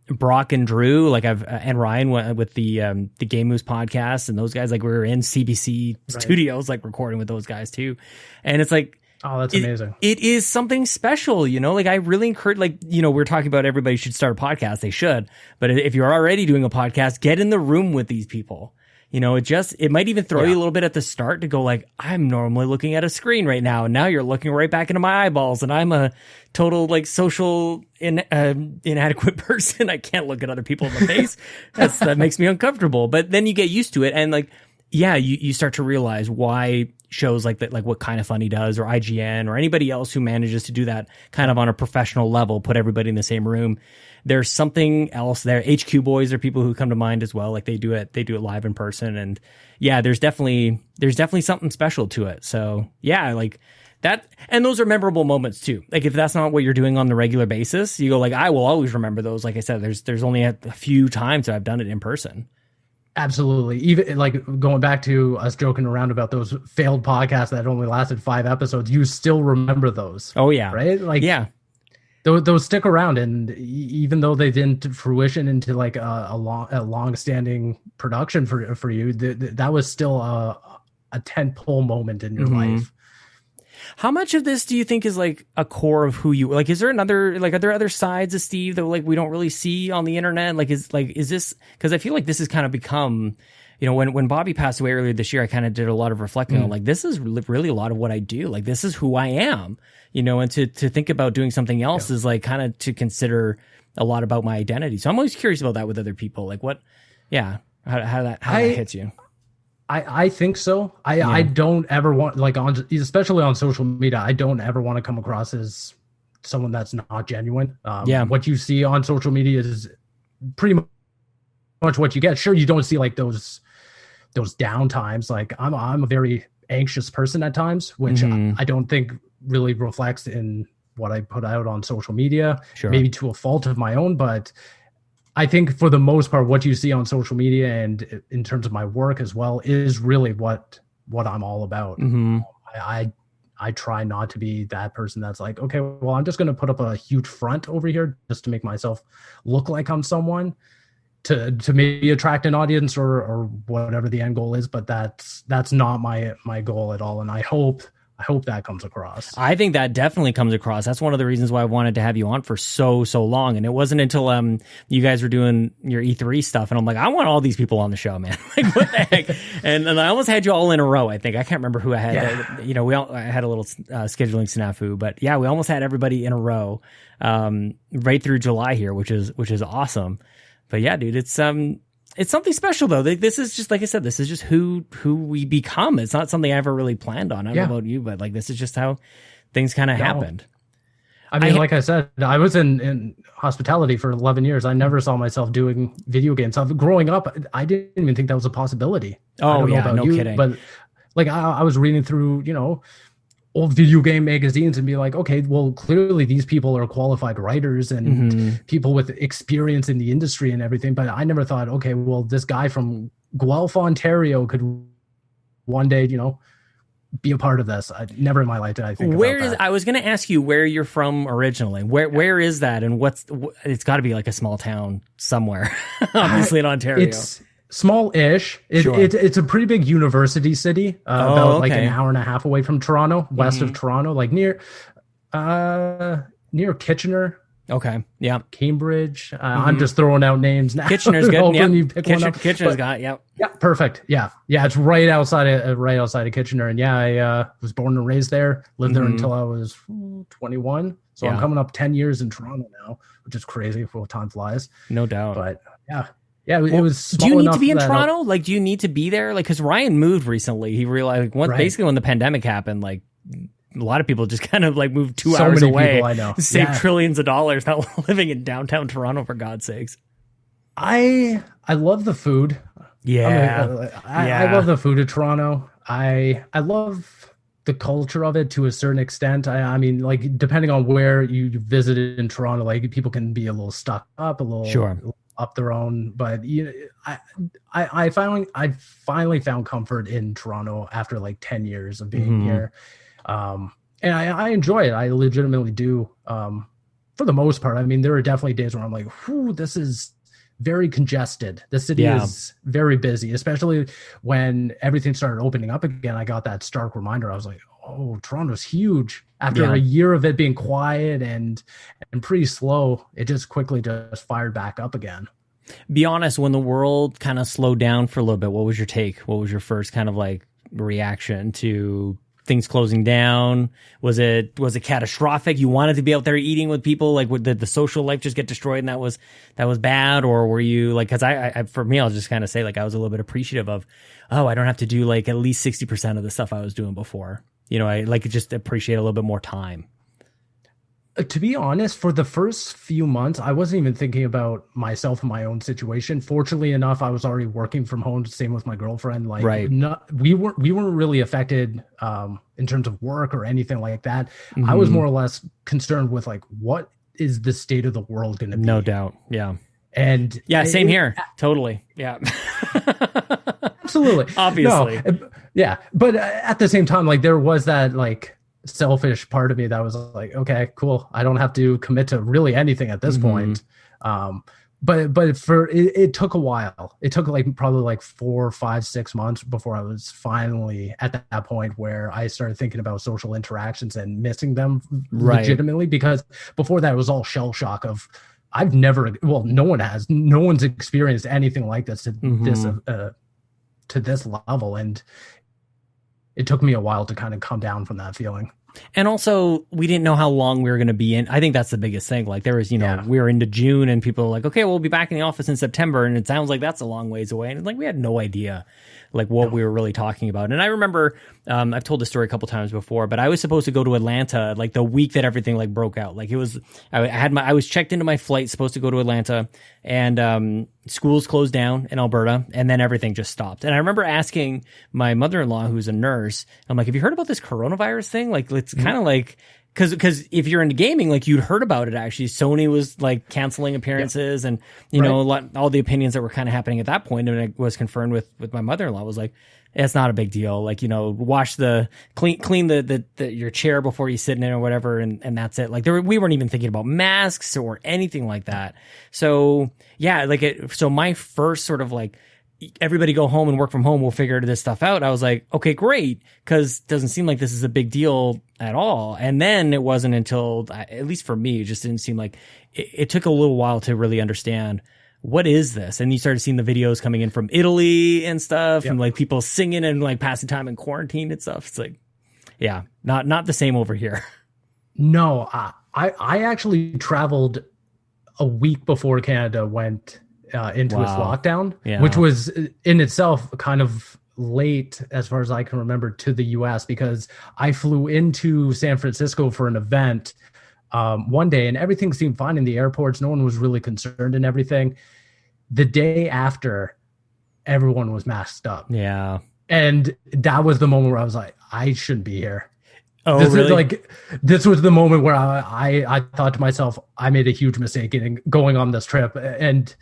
Speaker 1: Brock and Drew, like and Ryan went with the Game Moose podcast, and those guys, like, we were in CBC studios, like, recording with those guys too. And it's like,
Speaker 2: oh, that's amazing.
Speaker 1: It is something special, you know? Like, I really encourage, like, you know, we're talking about everybody should start a podcast. They should. But if you're already doing a podcast, get in the room with these people. You know, it might even throw you a little bit at the start to go, like, I'm normally looking at a screen right now, and now you're looking right back into my eyeballs, and I'm a total, like, social inadequate person. I can't look at other people in the face. That makes me uncomfortable. But then you get used to it, and, like, you start to realize why shows like that, like what Kind of Funny does, or IGN, or anybody else who manages to do that kind of on a professional level, put everybody in the same room. There's something else there. HQ Boys are people who come to mind as well. Like they do it live in person. And yeah, there's definitely something special to it. So yeah, like that. And those are memorable moments too. Like if that's not what you're doing on the regular basis, you go like, I will always remember those. Like I said, there's only a few times that I've done it in person.
Speaker 2: Absolutely. Even like going back to us joking around about those failed podcasts that only lasted 5 episodes, you still remember those.
Speaker 1: Oh yeah.
Speaker 2: Right. Like,
Speaker 1: yeah,
Speaker 2: those stick around. And even though they didn't fruition into like a long standing production for you, that was still a tentpole moment in your life.
Speaker 1: How much of this do you think is like a core of who you like? Is there another, like, are there other sides of Steve that like we don't really see on the internet? Like, is this, because I feel like this has kind of become, you know, when Bobby passed away earlier this year, I kind of did a lot of reflecting on like, this is really a lot of what I do. Like, this is who I am, you know, and to think about doing something else is like kind of to consider a lot about my identity. So I'm always curious about that with other people. Like how that hits you.
Speaker 2: I think so. I don't ever want, like, especially on social media, I don't ever want to come across as someone that's not genuine. What you see on social media is pretty much what you get. Sure, you don't see like those down times. Like I'm a very anxious person at times, which I don't think really reflects in what I put out on social media. Sure. Maybe to a fault of my own, but I think for the most part, what you see on social media and in terms of my work as well is really what I'm all about. I try not to be that person that's like, okay, well, I'm just going to put up a huge front over here just to make myself look like I'm someone to maybe attract an audience or whatever the end goal is. But that's not my goal at all. And I hope that comes across.
Speaker 1: I think that definitely comes across. That's one of the reasons why I wanted to have you on for so long. And it wasn't until you guys were doing your E3 stuff, and I'm like, I want all these people on the show, man. Like, what the heck? And I almost had you all in a row. I think I can't remember who I had.
Speaker 2: Yeah.
Speaker 1: You know, I had a little scheduling snafu, but yeah, we almost had everybody in a row right through July here, which is awesome. But yeah, dude, it's something special though. This is just, like I said, this is just who we become. It's not something I ever really planned on. I don't know about you, but like, this is just how things kind of happened.
Speaker 2: I mean, like I said, I was in hospitality for 11 years. I never saw myself doing video games. So growing up, I didn't even think that was a possibility.
Speaker 1: Oh yeah, no kidding.
Speaker 2: But like I was reading through, you know, old video game magazines and be like, okay, well, clearly these people are qualified writers and people with experience in the industry and everything. But I never thought, okay, well, this guy from Guelph, Ontario could one day, you know, be a part of this. Never in my life did I think about that.
Speaker 1: I was going to ask you where you're from originally. Where is that? And it's got to be like a small town somewhere, obviously in Ontario.
Speaker 2: It's small-ish. It's a pretty big university city, about like an hour and a half away from Toronto, west of Toronto, like near Kitchener.
Speaker 1: Okay. Yeah.
Speaker 2: Cambridge. I'm just throwing out names now.
Speaker 1: Kitchener's good. Kitchener's got. Yep.
Speaker 2: Yeah. Perfect. Yeah. It's right outside of Kitchener. And yeah, I was born and raised there. Lived there until I was 21. So I'm coming up 10 years in Toronto now, which is crazy. Time flies.
Speaker 1: No doubt.
Speaker 2: But yeah. Yeah, it was small.
Speaker 1: Do you need to be in Toronto? Like, do you need to be there? Like, because Ryan moved recently. He realized, basically when the pandemic happened, like, a lot of people just kind of like moved 2 hours away.
Speaker 2: People I know.
Speaker 1: Save trillions of dollars not living in downtown Toronto, for God's sakes.
Speaker 2: I love the food.
Speaker 1: Yeah.
Speaker 2: I love the food of Toronto. I love the culture of it to a certain extent. I mean, like, depending on where you visited in Toronto, like, people can be a little stuck up, a little up their own, but I finally found comfort in Toronto after like 10 years of being here, and I enjoy it. I legitimately do, for the most part. I mean, there are definitely days where I'm like, whew, this is very congested. The city is very busy, especially when everything started opening up again. I got that stark reminder. I was like, oh, Toronto's huge. After a year of it being quiet and pretty slow, it just quickly just fired back up again.
Speaker 1: Be honest, when the world kind of slowed down for a little bit, what was your take? What was your first kind of like reaction to things closing down? Was it catastrophic? You wanted to be out there eating with people? Like, did the social life just get destroyed and that was bad? Or were you like, cause I for me, I'll just kind of say like, I was a little bit appreciative of, oh, I don't have to do like at least 60% of the stuff I was doing before. You know, I like just appreciate a little bit more time.
Speaker 2: To be honest, for the first few months, I wasn't even thinking about myself and my own situation. Fortunately enough, I was already working from home. Same with my girlfriend. Like,
Speaker 1: right.
Speaker 2: We weren't really affected in terms of work or anything like that. I was more or less concerned with like, what is the state of the world going to be?
Speaker 1: No doubt. Yeah.
Speaker 2: And
Speaker 1: yeah, same here. Totally. Yeah.
Speaker 2: Absolutely.
Speaker 1: Obviously.
Speaker 2: No, yeah. But at the same time, like there was that like selfish part of me that was like, okay, cool. I don't have to commit to really anything at this point. But for it took a while. It took like probably like 4, 5, 6 months before I was finally at that point where I started thinking about social interactions and missing them legitimately. Because before that, it was all shell shock of no one's experienced anything like this to this level, and it took me a while to kind of come down from that feeling.
Speaker 1: And also, we didn't know how long we were going to be in. I think that's the biggest thing. Like, there was, we were into June, and people were like, okay, we'll be back in the office in September. And it sounds like that's a long ways away. And it's like, we had no idea, like, what we were really talking about. And I remember, I've told this story a couple times before, but I was supposed to go to Atlanta, like, the week that everything, like, broke out. Like, it was, I was checked into my flight, supposed to go to Atlanta, and schools closed down in Alberta, and then everything just stopped. And I remember asking my mother-in-law, who's a nurse, I'm like, have you heard about this coronavirus thing? Like, it's kind of like, because if you're into gaming, like, you'd heard about it, actually. Sony was like canceling appearances, and you know, all the opinions that were kind of happening at that point, and it was confirmed with my mother-in-law, was like, it's not a big deal. Like, you know, clean your chair before you sit in it or whatever. And that's it. Like, we weren't even thinking about masks or anything like that. So yeah, so my first sort of like, everybody go home and work from home, we'll figure this stuff out. I was like, okay, great. Cause it doesn't seem like this is a big deal at all. And then it wasn't until, at least for me, it just didn't seem like it took a little while to really understand, what is this? And you started seeing the videos coming in from Italy and stuff, and like people singing and like passing time in quarantine and stuff. It's like, yeah, not the same over here.
Speaker 2: No, I actually traveled a week before Canada went into its lockdown, which was in itself kind of late as far as I can remember to the US, because I flew into San Francisco for an event one day, and everything seemed fine in the airports. No one was really concerned and everything. The day after, everyone was masked up. Yeah. And that was the moment where I was like, I shouldn't be here. Oh, really? This was the moment where I thought to myself, I made a huge mistake in going on this trip. And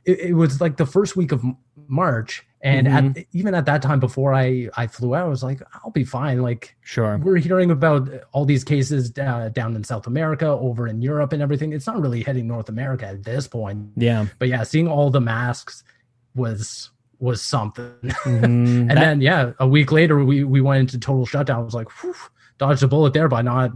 Speaker 2: it was like the first week of March. And even at that time, before I flew out, I was like, I'll be fine. Like, sure, we're hearing about all these cases down in South America, over in Europe and everything. It's not really hitting North America at this point. Yeah. But yeah, seeing all the masks was something. And then, a week later, we went into total shutdown. I was like, whew, dodged a bullet there by not,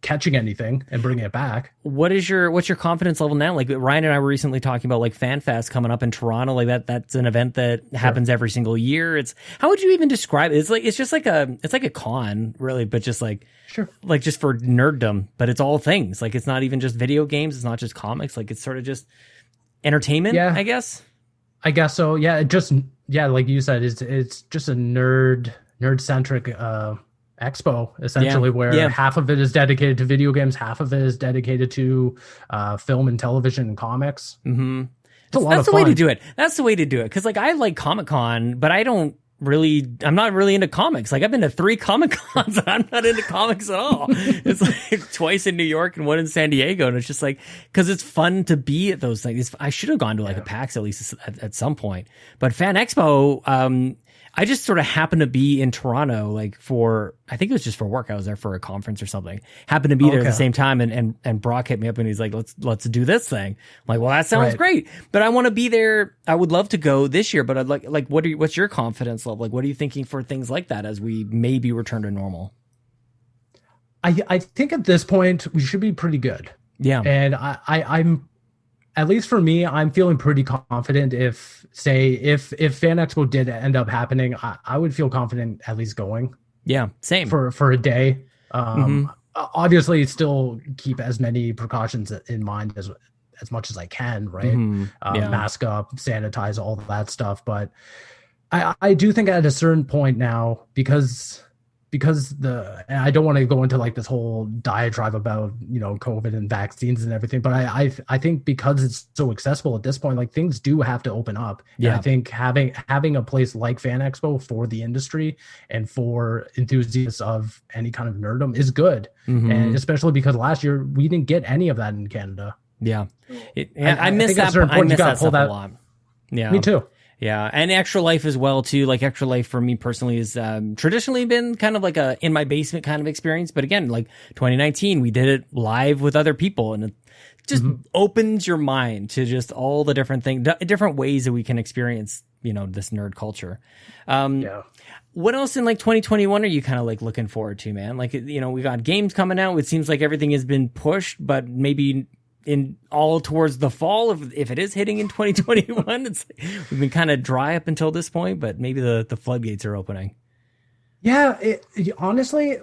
Speaker 2: catching anything and bringing it back. What's your confidence level now? Like, Ryan and I were recently talking about like FanFest coming up in Toronto. Like that's an event that happens every single year. How would you even describe it? It's just like a con, really, but just like, like just for nerddom, but it's all things. Like, it's not even just video games. It's not just comics. Like, it's sort of just entertainment, I guess. I guess so. Yeah. Like you said, it's just a nerd centric, Expo, essentially, where half of it is dedicated to video games, half of it is dedicated to film and television and comics. That's the way to do it. That's the way to do it. Because like, I like Comic-Con, but I'm not really into comics. Like, I've been to 3 Comic-Cons and I'm not into comics at all. It's like twice in New York and one in San Diego. And it's just like, because it's fun to be at those things. I should have gone to like a PAX at least at some point. But Fan Expo, I just sort of happened to be in Toronto, like I think it was just for work. I was there for a conference or something. Happened to be there at the same time, and Brock hit me up and he's like, let's do this thing. I'm like, well, that sounds great, but I want to be there. I would love to go this year, but I'd like, what's your confidence level? Like, what are you thinking for things like that as we maybe return to normal? I think at this point we should be pretty good. Yeah. And at least for me, I'm feeling pretty confident. If Fan Expo did end up happening, I would feel confident at least going.
Speaker 1: Yeah, same
Speaker 2: for a day. Obviously, still keep as many precautions in mind as much as I can, right? Mask up, sanitize, all that stuff. But I do think at a certain point now, because and I don't want to go into like this whole diatribe about, COVID and vaccines and everything, but I think because it's so accessible at this point, like things do have to open up. Yeah. And I think having a place like Fan Expo for the industry and for enthusiasts of any kind of nerddom is good. And especially because last year we didn't get any of that in Canada.
Speaker 1: Yeah. I miss that. I miss that stuff a lot. Yeah.
Speaker 2: Me too.
Speaker 1: Yeah, and Extra Life as well too. Like Extra Life for me personally has traditionally been kind of like a in my basement kind of experience. But again, like 2019, we did it live with other people, and it just opens your mind to just all the different things, different ways that we can experience, this nerd culture. What else in like 2021 are you kind of like looking forward to, man? Like, we got games coming out. It seems like everything has been pushed, but maybe in all towards the fall, if it is hitting in 2021. It's we've been kind of dry up until this point, but maybe the floodgates are opening.
Speaker 2: Yeah, honestly,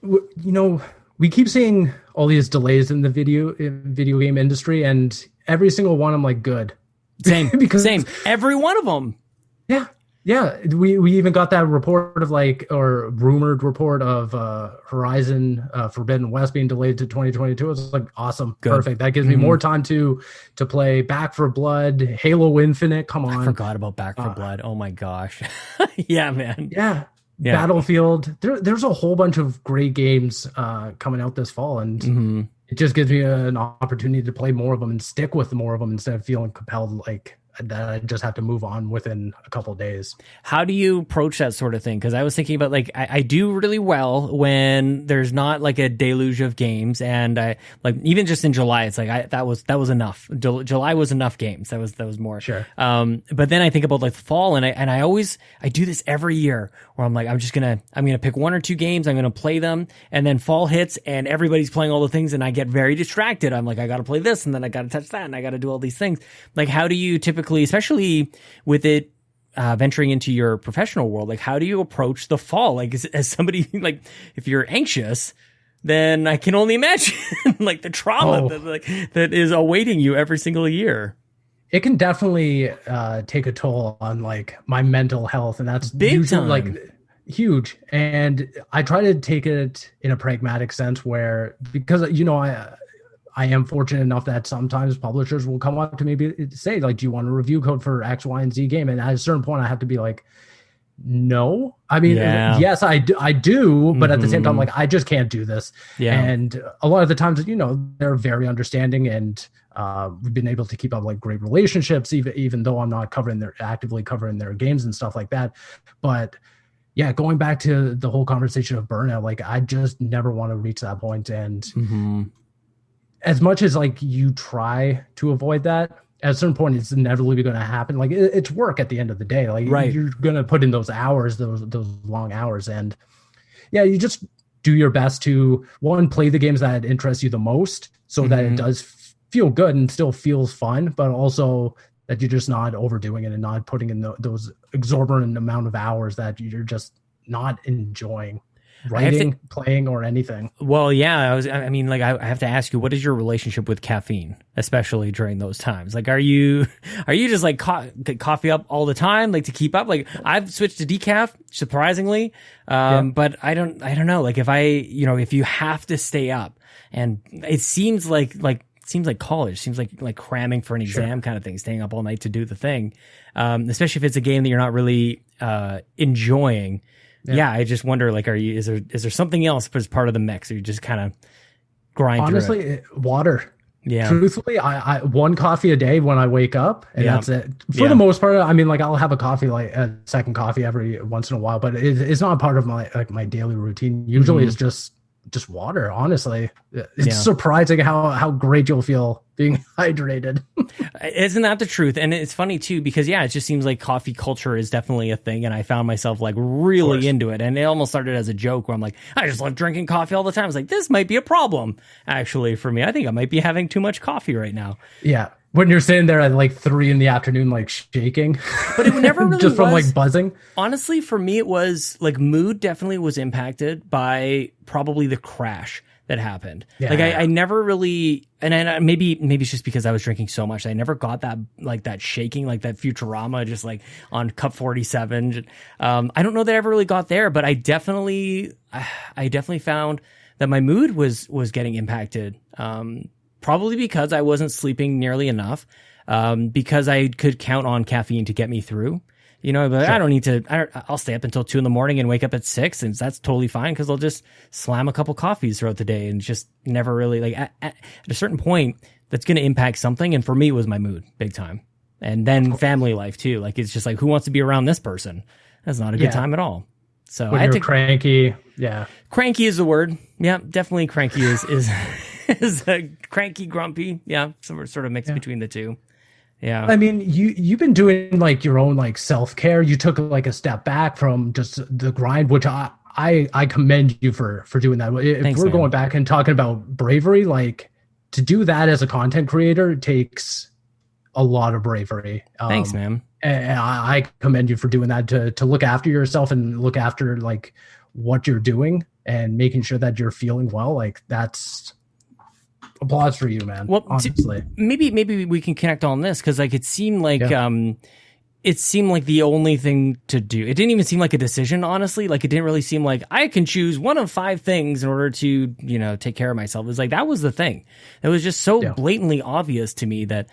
Speaker 2: we keep seeing all these delays in the video game industry, and every single one I'm like, good.
Speaker 1: Same, same. Every one of them.
Speaker 2: Yeah, we even got that report of or rumored report of Horizon Forbidden West being delayed to 2022. It's like awesome, good. Perfect. That gives me more time to play Back 4 Blood, Halo Infinite. Come on,
Speaker 1: I forgot about Back 4 Blood. Oh my gosh, yeah, man.
Speaker 2: Yeah. Battlefield. There's a whole bunch of great games coming out this fall, and it just gives me an opportunity to play more of them and stick with more of them instead of feeling compelled that I just have to move on within a couple of days. How
Speaker 1: do you approach that sort of thing? Because I was thinking about I do really well when there's not like a deluge of games, and I like even just in July, it's like that was enough. July was enough games. That was more.
Speaker 2: Sure.
Speaker 1: But then I think about like the fall, and I do this every year where I'm like I'm gonna pick one or two games, I'm gonna play them, and then fall hits and everybody's playing all the things, and I get very distracted. I'm like I gotta play this, and then I gotta touch that, and I gotta do all these things. Like how do you typically, especially with it venturing into your professional world, like how do you approach the fall? Like as somebody, like if you're anxious, then I can only imagine like the trauma that is awaiting you every single year.
Speaker 2: It can definitely take a toll on like my mental health, and that's
Speaker 1: big
Speaker 2: usually
Speaker 1: time.
Speaker 2: Like huge. And I try to take it in a pragmatic sense where, because I am fortunate enough that sometimes publishers will come up to me and say, like, do you want a review code for X, Y, and Z game? And at a certain point, I have to be like, no. I mean, yes, I do, but at the same time, like, I just can't do this.
Speaker 1: Yeah.
Speaker 2: And a lot of the times, they're very understanding, and we've been able to keep up like great relationships, even though I'm not actively covering their games and stuff like that. But yeah, going back to the whole conversation of burnout, like, I just never want to reach that point. And as much as like you try to avoid that, at a certain point, it's inevitably going to happen. Like it's work at the end of the day. Like you're going to put in those hours, those long hours. And yeah, you just do your best to play the games that interest you the most, so that it does feel good and still feels fun, but also that you're just not overdoing it and not putting in those exorbitant amount of hours that you're just not enjoying writing, playing, or anything.
Speaker 1: Well, yeah, I have to ask you, what is your relationship with caffeine, especially during those times? Like, are you just like coffee up all the time, like to keep up? Like, I've switched to decaf, surprisingly, but I don't know. Like, if you have to stay up, and it seems like college, seems like cramming for an exam kind of thing, staying up all night to do the thing, especially if it's a game that you're not really enjoying. Yeah, I just wonder, like, is there something else as part of the mix, or you just kind of grind through it?
Speaker 2: Honestly, water.
Speaker 1: Yeah.
Speaker 2: Truthfully, I one coffee a day when I wake up, and that's it. For the most part, I mean, like, I'll have a coffee, like a second coffee every once in a while, but it's not part of my daily routine. Usually it's just water, honestly. It's surprising how great you'll feel being hydrated.
Speaker 1: Isn't that the truth? And it's funny too, because it just seems like coffee culture is definitely a thing, and I found myself like really into it, and it almost started as a joke where I'm like, I just love drinking coffee all the time. It's like, this might be a problem actually for me. I think I might be having too much coffee right now.
Speaker 2: Yeah. when you're sitting there at like 3 p.m, like shaking,
Speaker 1: but it never really
Speaker 2: just from
Speaker 1: was,
Speaker 2: like buzzing.
Speaker 1: Honestly, for me, it was like mood definitely was impacted by probably the crash that happened.
Speaker 2: Yeah.
Speaker 1: Like I never really, and maybe it's just because I was drinking so much. I never got that, like that shaking, like that Futurama, just like on cup 47. I don't know that I ever really got there, but I definitely found that my mood was getting impacted. Probably because I wasn't sleeping nearly enough, because I could count on caffeine to get me through. You know, but sure. I don't need to. I'll stay up until 2 a.m. and wake up at 6, and that's totally fine because I'll just slam a couple coffees throughout the day and just never really like at a certain point that's going to impact something. And for me, it was my mood big time, and then family life too. Like it's just like, who wants to be around this person? That's not a good time at all. So
Speaker 2: when you're cranky,
Speaker 1: cranky is the word. Yeah, definitely cranky is is a cranky, grumpy. Yeah, sort of mixed between the two. Yeah.
Speaker 2: I mean, you've been doing like your own like self-care. You took like a step back from just the grind, which I commend you for doing that. If
Speaker 1: Thanks,
Speaker 2: we're
Speaker 1: man.
Speaker 2: going back and talking about bravery, like to do that as a content creator takes a lot of bravery.
Speaker 1: Thanks, man.
Speaker 2: And I commend you for doing that, to look after yourself and look after like what you're doing and making sure that you're feeling well. Like that's applause for you, man.
Speaker 1: Well,
Speaker 2: honestly,
Speaker 1: maybe we can connect on this because like it seemed like the only thing to do. It didn't even seem like a decision, honestly. Like it didn't really seem like I can choose one of 5 things in order to, you know, take care of myself. It was like that was the thing. It was just so blatantly obvious to me that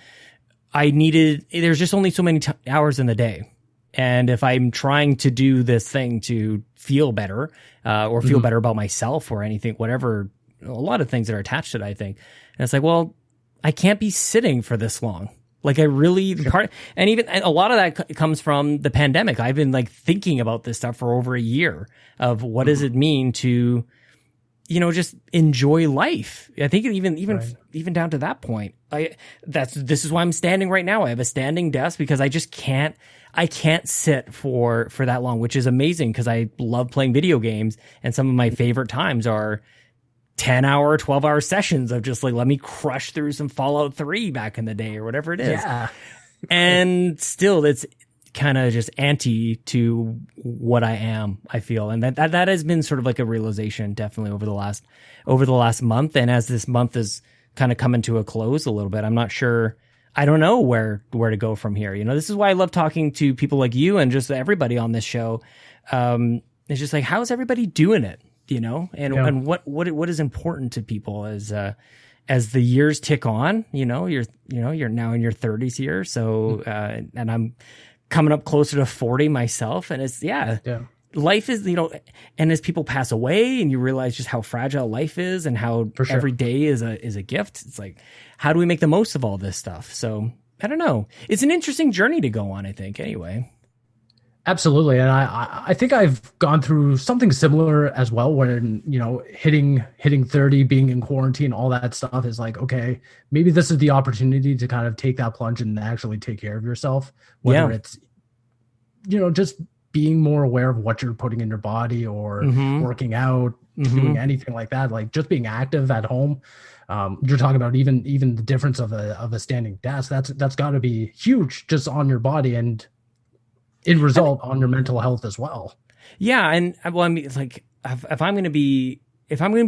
Speaker 1: there's just only so many hours in the day. And if I'm trying to do this thing to feel better or feel better about myself or anything, whatever, a lot of things that are attached to it, I think. And it's like, well, I can't be sitting for this long. Like I really and a lot of that comes from the pandemic. I've been like thinking about this stuff for over a year of what does it mean to, you know, just enjoy life. I think even down to that point, this is why I'm standing right now. I have a standing desk because I just can't sit for that long, which is amazing because I love playing video games. And some of my favorite times are 10-hour, 12-hour sessions of just like, let me crush through some Fallout 3 back in the day or whatever it is. Yeah. And still, it's kind of just anti to what I am, I feel. And that has been sort of like a realization definitely over the last month. And as this month is kind of coming to a close a little bit, I'm not sure. I don't know where to go from here. You know, this is why I love talking to people like you and just everybody on this show. It's just like, how's everybody doing it? You know, and what is important to people as the years tick on. You're now in your 30s here, so and I'm coming up closer to 40 myself, and it's life is, you know, and as people pass away and you realize just how fragile life is and how every day is a gift. It's like, how do we make the most of all this stuff? So I don't know. It's an interesting journey to go on, I think. Anyway.
Speaker 2: Absolutely. And I think I've gone through something similar as well, when, you know, hitting 30, being in quarantine, all that stuff is like, okay, maybe this is the opportunity to kind of take that plunge and actually take care of yourself, whether it's, you know, just being more aware of what you're putting in your body or working out, doing anything like that, like just being active at home. You're talking about even the difference of a standing desk. That's got to be huge just on your body and in result on your mental health as well. Yeah.
Speaker 1: And well, I mean, it's like if I'm going to be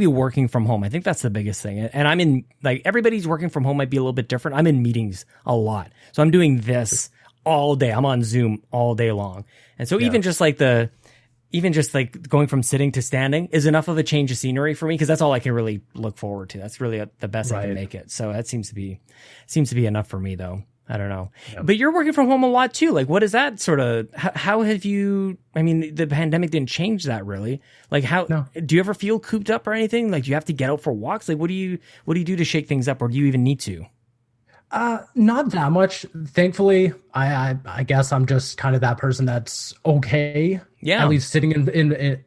Speaker 1: working from home, I think that's the biggest thing. And I'm in, like, everybody's working from home might be a little bit different. I'm in meetings a lot. So I'm doing this all day. I'm on Zoom all day long. And so even just like going from sitting to standing is enough of a change of scenery for me, because that's all I can really look forward to. That's really the best I can make it. So that seems to be enough for me, though. I don't know. Yep. But you're working from home a lot too. Like, what is that sort of, how have you, I mean, the pandemic didn't change that really. Like do you ever feel cooped up or anything? Like, do you have to get out for walks? Like, what do you do to shake things up, or do you even need to?
Speaker 2: Not that much. Thankfully, I guess I'm just kind of that person that's okay. Yeah. At least sitting in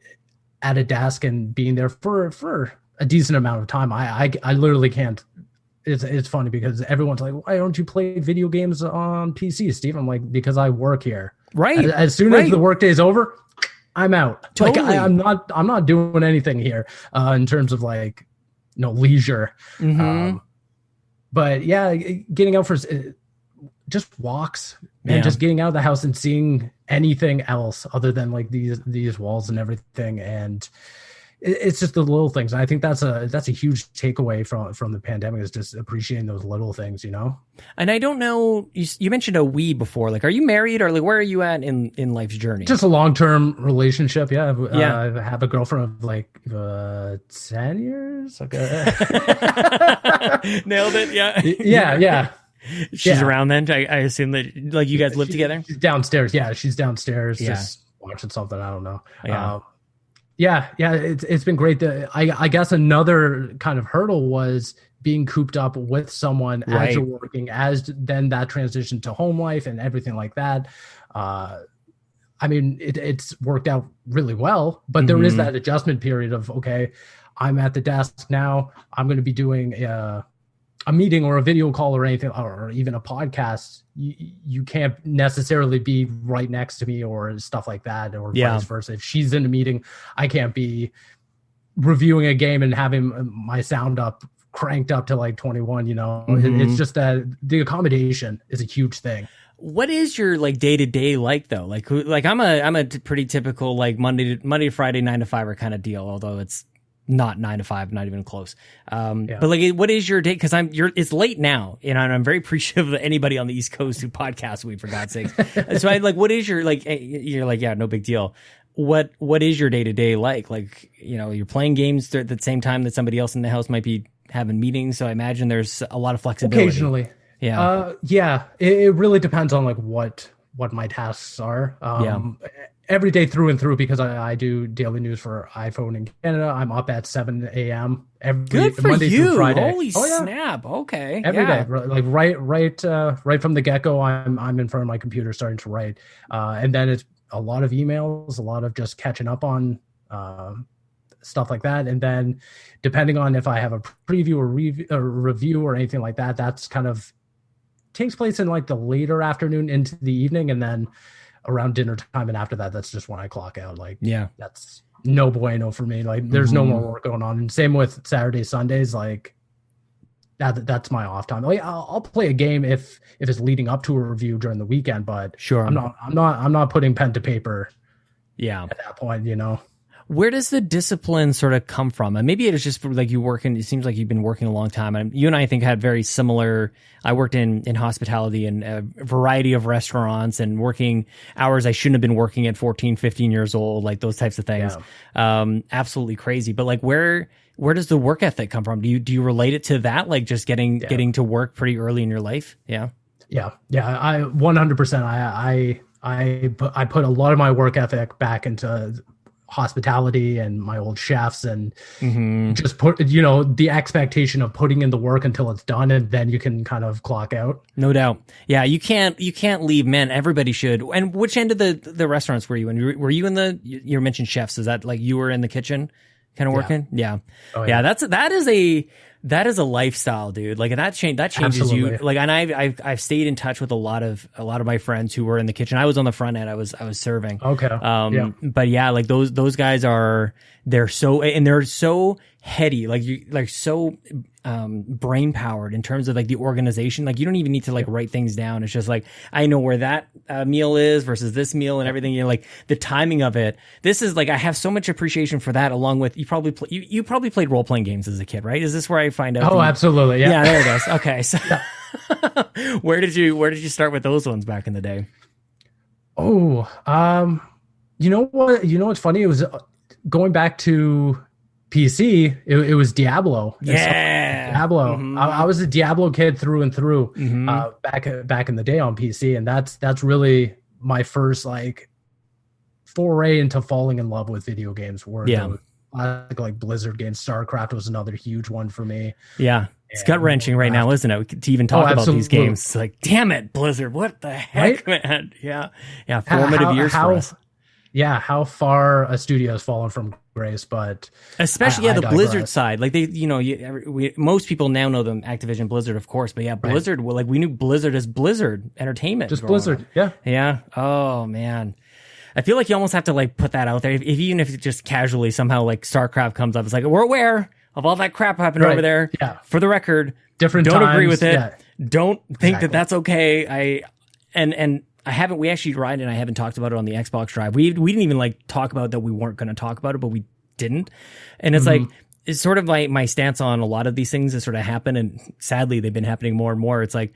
Speaker 2: at a desk and being there for a decent amount of time. I literally can't. It's funny because everyone's like, why don't you play video games on PC, Steve? I'm like, because I work here. Right. As soon as the workday is over, I'm out. Totally. Like I'm not doing anything here in terms of like, leisure. But but yeah, getting out for just walks and just getting out of the house and seeing anything else other than like these walls and everything. And it's just the little things. I think that's a huge takeaway from the pandemic, is just appreciating those little things, you know?
Speaker 1: And I don't know, you mentioned a we before, like, are you married, or like, where are you at in life's journey?
Speaker 2: Just a long-term relationship. Yeah. I have a girlfriend of like 10 years. Okay.
Speaker 1: Nailed it. Yeah.
Speaker 2: Yeah.
Speaker 1: She's around then. I assume that like you guys live together.
Speaker 2: She's downstairs. Yeah. She's downstairs just watching something. I don't know.
Speaker 1: Yeah.
Speaker 2: It's been great. I guess another kind of hurdle was being cooped up with someone as you're working, as then that transition to home life and everything like that. I mean, it's worked out really well, but there is that adjustment period of, okay, I'm at the desk now. I'm going to be doing a meeting or a video call or anything, or even a podcast. You can't necessarily be right next to me or stuff like that, or vice versa. If she's in a meeting, I can't be reviewing a game and having my sound cranked up to like 21, you know. It's just that the accommodation is a huge thing.
Speaker 1: What is your like day to day like though? Like I'm a pretty typical like Monday to Friday 9 to 5 kind of deal, although it's not 9 to 5, not even close. But like, what is your day? Because it's late now, and I'm very appreciative of anybody on the East Coast who podcasts weed, for God's sakes. So I like, what is your like? You're like, yeah, no big deal. What is your day to day like? Like, you know, you're playing games at the same time that somebody else in the house might be having meetings. So I imagine there's a lot of flexibility.
Speaker 2: Occasionally, it really depends on like what my tasks are. Every day through and through, because I do daily news for iPhone in Canada. I'm up at 7 a.m.
Speaker 1: Good for
Speaker 2: Monday
Speaker 1: you.
Speaker 2: through Friday.
Speaker 1: Holy snap! Okay,
Speaker 2: every day, like right from the get go. I'm in front of my computer starting to write, and then it's a lot of emails, a lot of just catching up on stuff like that, and then depending on if I have a preview or review or anything like that, that's kind of takes place in like the later afternoon into the evening, and then around dinner time, and after that, that's just when I clock out. Like, that's no bueno for me. Like, there's no more work going on. And same with Saturdays, Sundays. Like, that's my off time. Like, I'll play a game if it's leading up to a review during the weekend, but I'm not putting pen to paper. Yeah, at that point, you know.
Speaker 1: Where does the discipline sort of come from? And maybe it's just like you working. It seems like you've been working a long time. And you and I think had very similar. I worked in hospitality and a variety of restaurants, and working hours I shouldn't have been working at 14, 15 years old, like those types of things. Absolutely crazy. But like, where does the work ethic come from? Do you relate it to that? Like just getting to work pretty early in your life? Yeah.
Speaker 2: I 100%. I put a lot of my work ethic back into hospitality and my old chefs, and just put, you know, the expectation of putting in the work until it's done, and then you can kind of clock out.
Speaker 1: No doubt. Yeah, you can't leave, man. Everybody should. And which end of the restaurants were you in? Were you in you mentioned chefs? Is that like you were in the kitchen kind of working? Yeah. Oh, yeah. That is a lifestyle, dude. Like that changes Absolutely. You. Like, and I've stayed in touch with a lot of my friends who were in the kitchen. I was on the front end. I was serving.
Speaker 2: Okay.
Speaker 1: But yeah, like those guys they're so heady, so brain powered in terms of like the organization. Like you don't even need to like write things down. It's just like, I know where that meal is versus this meal and everything. You know, like the timing of it. This is like, I have so much appreciation for that, along with you probably played role playing games as a kid, right? Is this where I find out?
Speaker 2: Oh, absolutely. Yeah.
Speaker 1: Yeah, there it is. Okay. So where did you start with those ones back in the day?
Speaker 2: Oh, you know what? You know what's funny? It was going back to PC. It was Diablo.
Speaker 1: Yeah,
Speaker 2: Diablo. I was a Diablo kid through and through. Back in the day on PC, and that's really my first like foray into falling in love with video games. Were like Blizzard games. StarCraft was another huge one for me.
Speaker 1: Yeah. It's gut wrenching right now, isn't it? To even talk about these games. It's like, damn it, Blizzard. What the heck, man? Yeah. Yeah. Formative years for us.
Speaker 2: Yeah. How far a studio has fallen from grace, but
Speaker 1: especially the Blizzard side. Like most people now know them Activision Blizzard, of course, but yeah, Blizzard. Well, like we knew Blizzard as Blizzard Entertainment.
Speaker 2: Just Blizzard. Up. Yeah.
Speaker 1: Yeah. Oh man. I feel like you almost have to like put that out there. Even if it just casually somehow like StarCraft comes up, it's like, we're aware. of all that crap happening over there.
Speaker 2: Yeah.
Speaker 1: For the record,
Speaker 2: different
Speaker 1: don't
Speaker 2: times,
Speaker 1: agree with it.
Speaker 2: Yeah.
Speaker 1: Don't think that that's okay. I haven't, we actually, Ryan and I haven't talked about it on the Xbox Drive. We didn't even like talk about that we weren't going to talk about it, but we didn't. And it's like, it's sort of my stance on a lot of these things that sort of happen. And sadly, they've been happening more and more. It's like,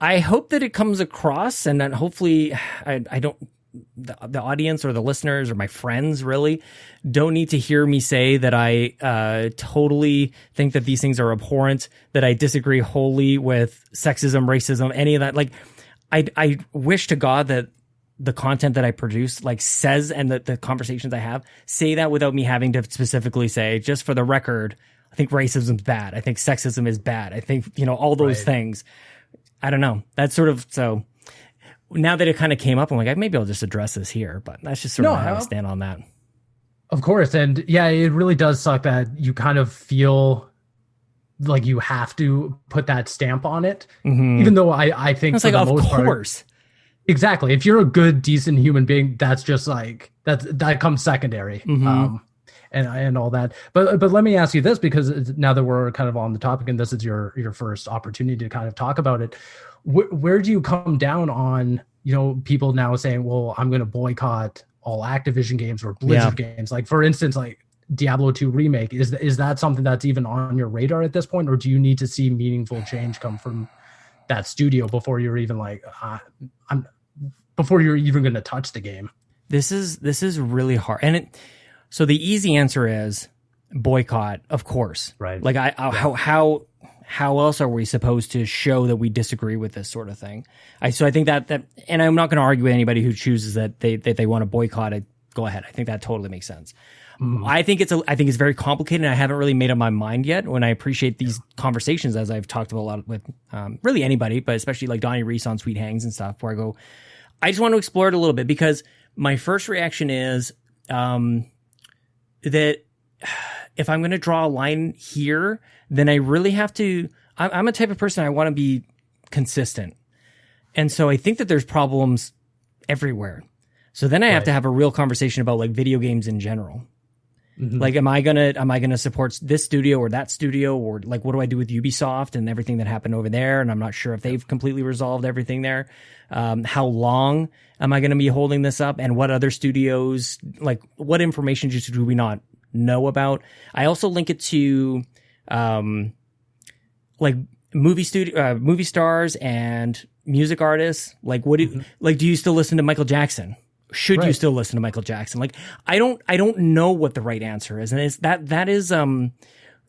Speaker 1: I hope that it comes across and that hopefully the audience or the listeners or my friends really don't need to hear me say that I totally think that these things are abhorrent, that I disagree wholly with sexism, racism, any of that. Like, I wish to God that the content that I produce like says, and that the conversations I have say that without me having to specifically say, just for the record, I think racism is bad. I think sexism is bad. I think, all those things. I don't know. That's sort of, so now that it kind of came up, I'm like, maybe I'll just address this here, but that's just sort of how I stand on that.
Speaker 2: Of course. And yeah, it really does suck that you kind of feel like you have to put that stamp on it, even though I think
Speaker 1: it's like, of course.
Speaker 2: Exactly. If you're a good, decent human being, that's just like, that comes secondary. And all that. But let me ask you this, because now that we're kind of on the topic and this is your first opportunity to kind of talk about it, where do you come down on, people now saying, well, I'm going to boycott all Activision games or Blizzard games? Like, for instance, like Diablo 2 remake, is that something that's even on your radar at this point? Or do you need to see meaningful change come from that studio before you're even like, before you're even going to touch the game?
Speaker 1: This is really hard. And so the easy answer is boycott, of course. Right. Like how else are we supposed to show that we disagree with this sort of thing? So I think that, and I'm not going to argue with anybody who chooses that they want to boycott it. Go ahead. I think that totally makes sense. I think it's very complicated, and I haven't really made up my mind yet. When I appreciate these conversations, as I've talked about a lot with really anybody, but especially like Donnie Reese on Sweet Hangs and stuff, where I go, I just want to explore it a little bit, because my first reaction is that if I'm going to draw a line here, then I really have to, I'm a type of person, I want to be consistent. And so I think that there's problems everywhere. So then I have to have a real conversation about like video games in general. Like, am I gonna support this studio or that studio, or like, what do I do with Ubisoft and everything that happened over there? And I'm not sure if they've completely resolved everything there. How long am I going to be holding this up, and what other studios, like, what information do we not know about? I also link it to, like movie stars and music artists. Like, what do you still listen to Michael Jackson? Should you still listen to Michael Jackson? Like, I don't know what the right answer is. And it's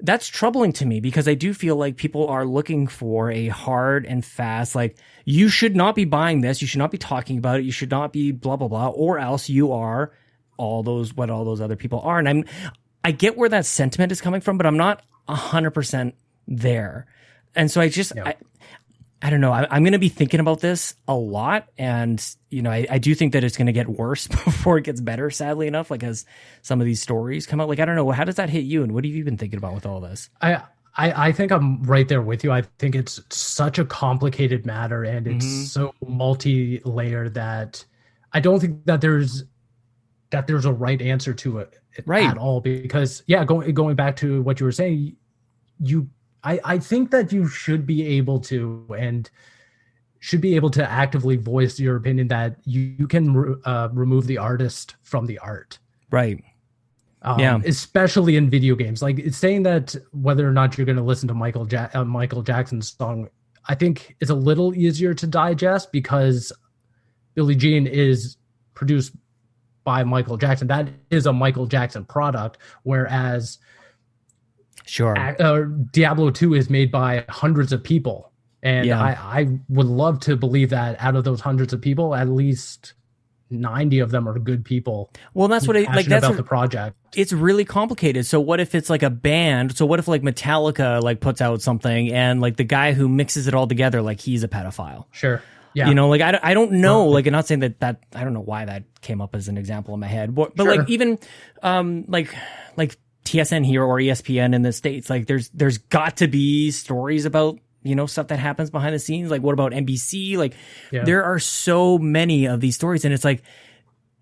Speaker 1: that's troubling to me, because I do feel like people are looking for a hard and fast, like, you should not be buying this. You should not be talking about it. You should not be blah, blah, blah, or else you are what all those other people are. And I get where that sentiment is coming from, but I'm not 100% there. And so I don't know. I'm going to be thinking about this a lot. And, I do think that it's going to get worse before it gets better, sadly enough, like, as some of these stories come out. Like, I don't know. How does that hit you? And what have you been thinking about with all this?
Speaker 2: I think I'm right there with you. I think it's such a complicated matter, and it's so multi-layered that I don't think that there's a right answer to it at all. Because, going back to what you were saying, I think that you should be able to actively voice your opinion that you can remove the artist from the art.
Speaker 1: Right.
Speaker 2: Especially in video games. Like, it's saying that whether or not you're going to listen to Michael Jackson's song, I think is a little easier to digest, because Billie Jean is produced by Michael Jackson. That is a Michael Jackson product, whereas Diablo 2 is made by hundreds of people. And I would love to believe that out of those hundreds of people, at least 90 of them are good people.
Speaker 1: Well, that's what that's
Speaker 2: about the project.
Speaker 1: It's really complicated. So what if it's like a band? So what if like Metallica like puts out something, and like the guy who mixes it all together, like, he's a pedophile? Sure. Yeah. Like, I don't know. Like, I'm not saying that I don't know why that came up as an example in my head, but like, even like TSN here or ESPN in the States, like, there's got to be stories about, stuff that happens behind the scenes. Like, what about NBC? Like, there are so many of these stories, and it's like,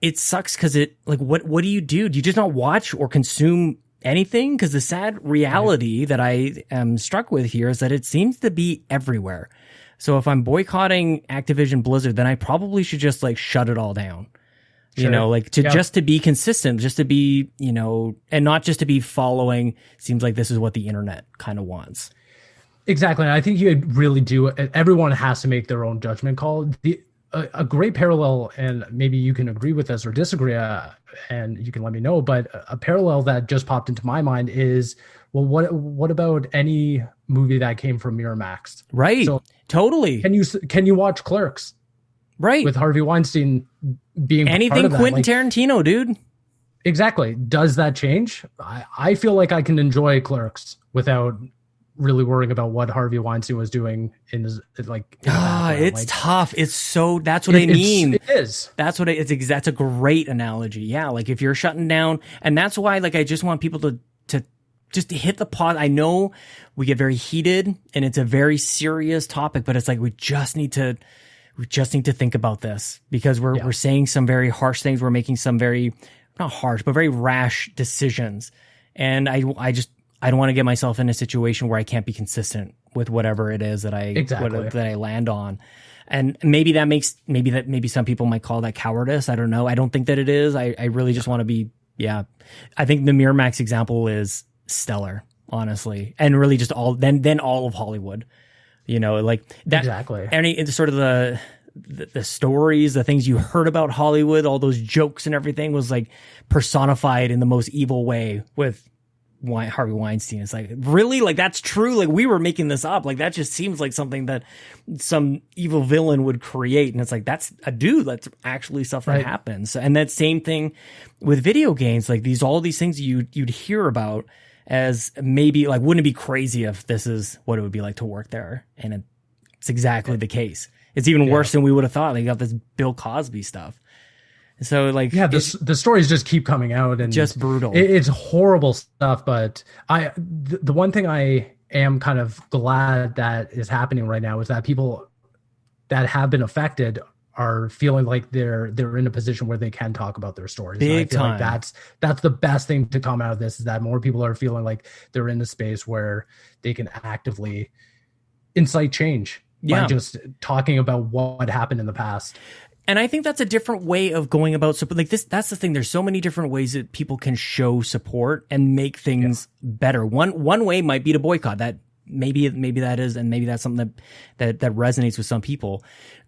Speaker 1: it sucks, because what do? Do you just not watch or consume anything? Because the sad reality that I am struck with here is that it seems to be everywhere. So if I'm boycotting Activision Blizzard, then I probably should just like shut it all down. Sure. You know, like just to be consistent, just to be, you know, and not just to be following. Seems like this is what the internet kind of wants.
Speaker 2: Exactly. And I think you really do. Everyone has to make their own judgment call. A great parallel, and maybe you can agree with us or disagree, and you can let me know, but a parallel that just popped into my mind is, well, what about any movie that came from Miramax?
Speaker 1: Right.
Speaker 2: So
Speaker 1: totally.
Speaker 2: Can you watch Clerks?
Speaker 1: Right.
Speaker 2: With Harvey Weinstein being
Speaker 1: anything
Speaker 2: part of that?
Speaker 1: Quentin Tarantino, dude.
Speaker 2: Exactly. Does that change? I feel like I can enjoy Clerks without really worrying about what Harvey Weinstein was doing in his
Speaker 1: it's tough. It's that's what I mean.
Speaker 2: It is.
Speaker 1: That's what that's a great analogy. Yeah. Like if you're shutting down, and that's why, like, I just want people to just hit the pause. I know we get very heated and it's a very serious topic, but it's like, we just need to think about this, because we're saying some very harsh things. We're making some very, not harsh, but very rash decisions. And I don't want to get myself in a situation where I can't be consistent with whatever it is that that I land on. And maybe some people might call that cowardice. I don't know. I don't think that it is. I really just want to be, I think the Miramax example is stellar, honestly. And really just all of Hollywood, you know, like that.
Speaker 2: Exactly.
Speaker 1: It's sort of the stories, the things you heard about Hollywood, all those jokes and everything was like personified in the most evil way with Harvey Weinstein. It's like, really? Like, that's true? Like, we were making this up. Like, that just seems like something that some evil villain would create. And it's like, that's a dude. That's actually stuff that happens. And that same thing with video games. Like, all these things you'd hear about as maybe, like, wouldn't it be crazy if this is what it would be like to work there? And it's exactly the case. It's even worse than we would have thought. Like, you got this Bill Cosby stuff. So, like,
Speaker 2: the stories just keep coming out, and
Speaker 1: just brutal.
Speaker 2: It's horrible stuff. But the one thing I am kind of glad that is happening right now is that people that have been affected are feeling like they're in a position where they can talk about their stories.
Speaker 1: Big time.
Speaker 2: Like that's the best thing to come out of this, is that more people are feeling like they're in a space where they can actively incite change by just talking about what happened in the past.
Speaker 1: And I think that's a different way of going about support. Like this, that's the thing. There's so many different ways that people can show support and make things better. One way might be to boycott. That maybe that is, and maybe that's something that resonates with some people.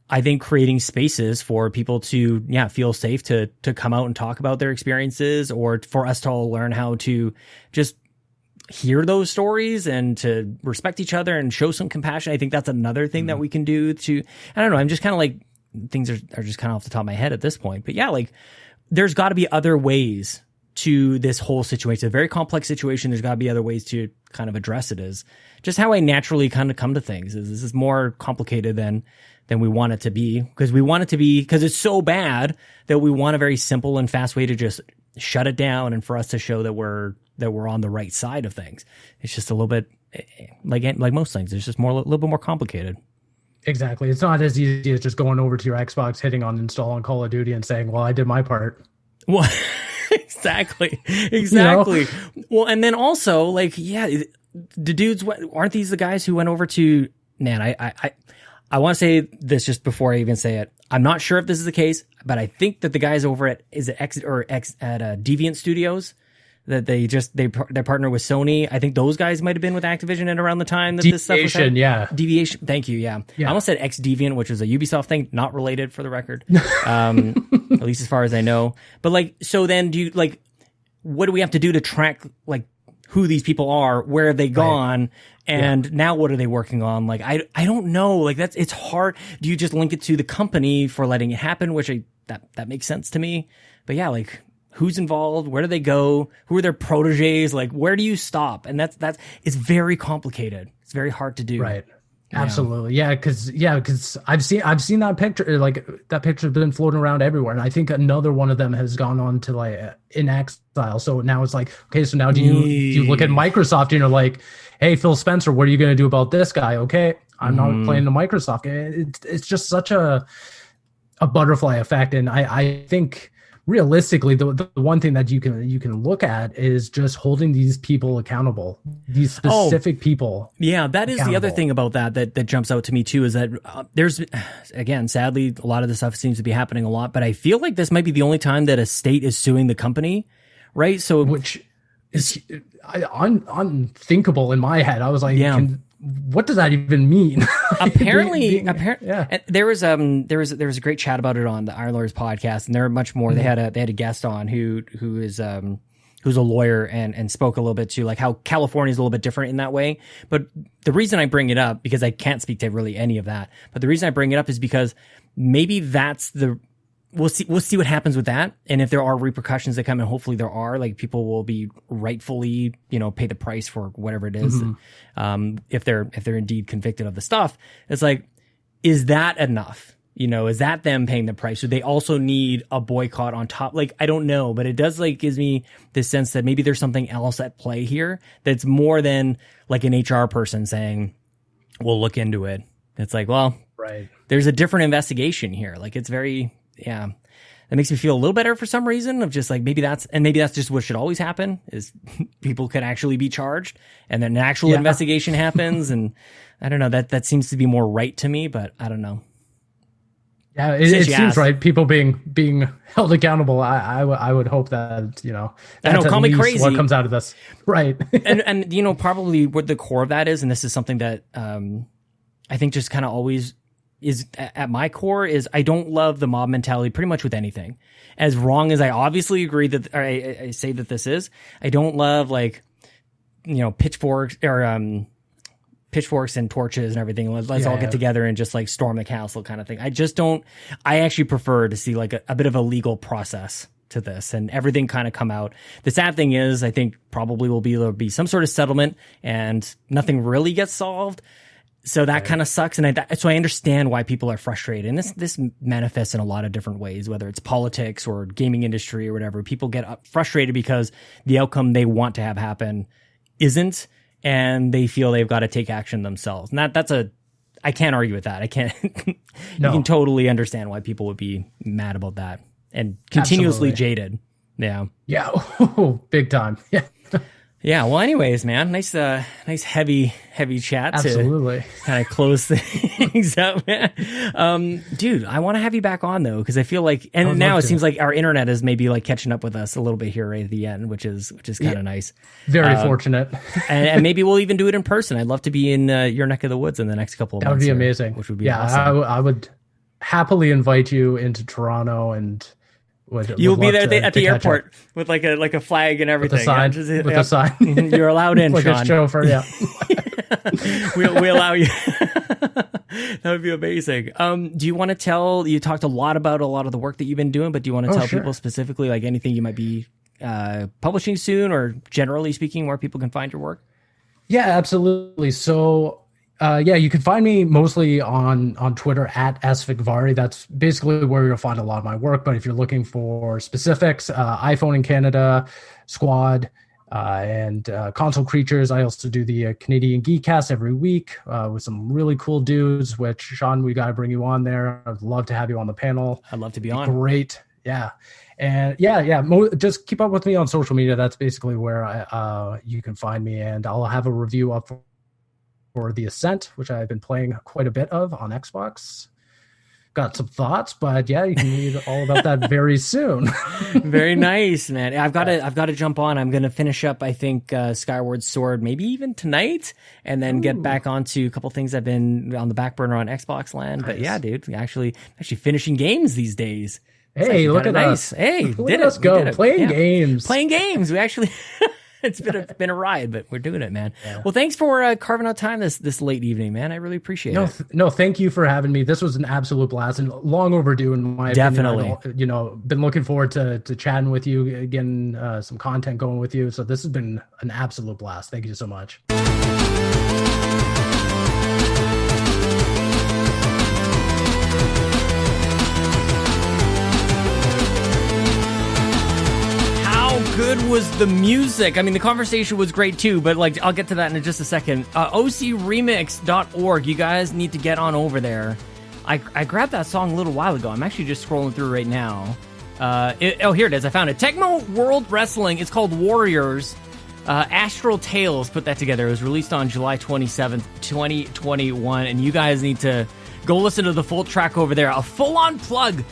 Speaker 1: I think creating spaces for people to feel safe to come out and talk about their experiences, or for us to all learn how to just hear those stories and to respect each other and show some compassion. I think that's another thing that we can do to, I don't know, I'm just kind of like, things are just kind of off the top of my head at this point. But like, there's got to be other ways to this whole situation. It's a very complex situation. There's got to be other ways to kind of address it. Is just how I naturally kind of come to things. Is this is more complicated than we want it to be, because it's so bad that we want a very simple and fast way to just shut it down, and for us to show that we're on the right side of things. It's just a little bit like most things. It's just a little bit more complicated.
Speaker 2: Exactly. It's not as easy as just going over to your Xbox, hitting on install on Call of Duty and saying, well, I did my part.
Speaker 1: Well, exactly. You know? Well, and then also, like, the dudes, aren't these the guys who went over to, man, I want to say this just before I even say it. I'm not sure if this is the case, but I think that the guys over at Deviant Studios, that they partner with Sony. I think those guys might have been with Activision at around the time that this stuff was happening. Deviation. Thank you. Yeah. I almost said Deviant, which was a Ubisoft thing, not related for the record. At least as far as I know. But like, so then what do we have to do to track like who these people are? Where have they gone? And now what are they working on? Like, I don't know. Like it's hard. Do you just link it to the company for letting it happen? Which that makes sense to me. But like, who's involved? Where do they go? Who are their proteges? Like, where do you stop? And it's very complicated. It's very hard to do.
Speaker 2: Right. Absolutely. Yeah. Cause I've seen that picture, like that picture's been floating around everywhere. And I think another one of them has gone on to like in exile. So now it's like, okay, so now do you look at Microsoft and you're like, hey, Phil Spencer, what are you going to do about this guy? Okay. I'm not playing the Microsoft. It's just such a butterfly effect. And I think realistically, the one thing that you can look at is just holding these people accountable, these specific people.
Speaker 1: Yeah, that is the other thing about that jumps out to me too, is that there's, again, sadly, a lot of this stuff seems to be happening a lot, but I feel like this might be the only time that a state is suing the company, right? So
Speaker 2: which is unthinkable in my head. I was like, what does that even mean?
Speaker 1: Apparently, there was a great chat about it on the Iron Lawyers podcast, and there are much more. They had a guest on who's a lawyer and spoke a little bit to like how California is a little bit different in that way. But the reason I bring it up, because I can't speak to really any of that, but the reason I bring it up is because maybe that's we'll see what happens with that. And if there are repercussions that come, and hopefully there are, like, people will be rightfully, pay the price for whatever it is. If they're indeed convicted of the stuff, it's like, is that enough? Is that them paying the price? So they also need a boycott on top. Like, I don't know, but it does gives me this sense that maybe there's something else at play here that's more than like an HR person saying, we'll look into it. It's like, well,
Speaker 2: right.
Speaker 1: There's a different investigation here. Like, it's very, that makes me feel a little better for some reason, of just like, maybe that's just what should always happen, is people could actually be charged and then an actual investigation happens. And I don't know, that seems to be more right to me, but I don't know.
Speaker 2: Yeah, it seems right. People being held accountable. I would hope that,
Speaker 1: I know, call me crazy,
Speaker 2: what comes out of this. Right.
Speaker 1: and probably what the core of that is, and this is something that I think just kind of always is at my core, is I don't love the mob mentality pretty much with anything. As wrong as I obviously agree that, or I say that this is, I don't love pitchforks and torches and everything. Let's all get together and just like storm the castle kind of thing. I actually prefer to see like a bit of a legal process to this and everything kind of come out. The sad thing is, I think probably there'll be some sort of settlement and nothing really gets solved. So that kind of sucks. And so I understand why people are frustrated. And this manifests in a lot of different ways, whether it's politics or gaming industry or whatever. People get frustrated because the outcome they want to have happen isn't, and they feel they've got to take action themselves. And I can't argue with that. I can't, You can totally understand why people would be mad about that and continuously jaded. Yeah.
Speaker 2: Yeah. Big time. Yeah.
Speaker 1: Yeah. Well, anyways, man, nice heavy chat.
Speaker 2: Absolutely.
Speaker 1: To kind of close things up, man. Dude, I want to have you back on though, because I feel like, and now it seems like our internet is maybe like catching up with us a little bit here right at the end, which is kind of nice.
Speaker 2: Very fortunate.
Speaker 1: and maybe we'll even do it in person. I'd love to be in your neck of the woods in the next couple of months.
Speaker 2: That would be amazing.
Speaker 1: Which would be awesome.
Speaker 2: I would happily invite you into Toronto, and
Speaker 1: you'll be there at the airport with like a flag and everything.
Speaker 2: With a sign.
Speaker 1: You're allowed in,
Speaker 2: like
Speaker 1: Sean.
Speaker 2: A chauffeur, yeah.
Speaker 1: we allow you. That would be amazing. Do you want to tell? You talked a lot about a lot of the work that you've been doing, but do you want to tell people specifically like anything you might be publishing soon, or generally speaking, where people can find your work?
Speaker 2: Yeah, absolutely. So. You can find me mostly on Twitter at @Vegvari. That's basically where you'll find a lot of my work. But if you're looking for specifics, iPhone in Canada, Squad, and Console Creatures, I also do the Canadian GeekCast every week with some really cool dudes, which, Sean, we got to bring you on there. I'd love to have you on the panel.
Speaker 1: I'd love to be on.
Speaker 2: Great. Yeah. And just keep up with me on social media. That's basically where you can find me. And I'll have a review up for The Ascent, which I've been playing quite a bit of on Xbox. Got some thoughts, but you can read all about that very soon.
Speaker 1: Very nice, man. I've got to jump on. I'm going to finish up, I think, Skyward Sword, maybe even tonight, and then get back onto a couple things I've been on the back burner on Xbox land. Nice. But yeah, dude, actually finishing games these days.
Speaker 2: Hey, look at us.
Speaker 1: Hey,
Speaker 2: look at us go playing games.
Speaker 1: Playing games. We actually. It's been a ride, but we're doing it, man. Yeah. Well, thanks for carving out time this late evening, man. I really appreciate it.
Speaker 2: No, thank you for having me. This was an absolute blast and long overdue in my
Speaker 1: opinion.
Speaker 2: Been looking forward to chatting with you, getting some content going with you. So this has been an absolute blast. Thank you so much.
Speaker 1: Good was the music. I mean, the conversation was great too, but like, I'll get to that in just a second. OCRemix.org. You guys need to get on over there. I grabbed that song a little while ago. I'm actually just scrolling through right now. Here it is. I found it. Tecmo World Wrestling. It's called Warriors. Astral Tales put that together. It was released on July 27th, 2021. And you guys need to go listen to the full track over there. A full-on plug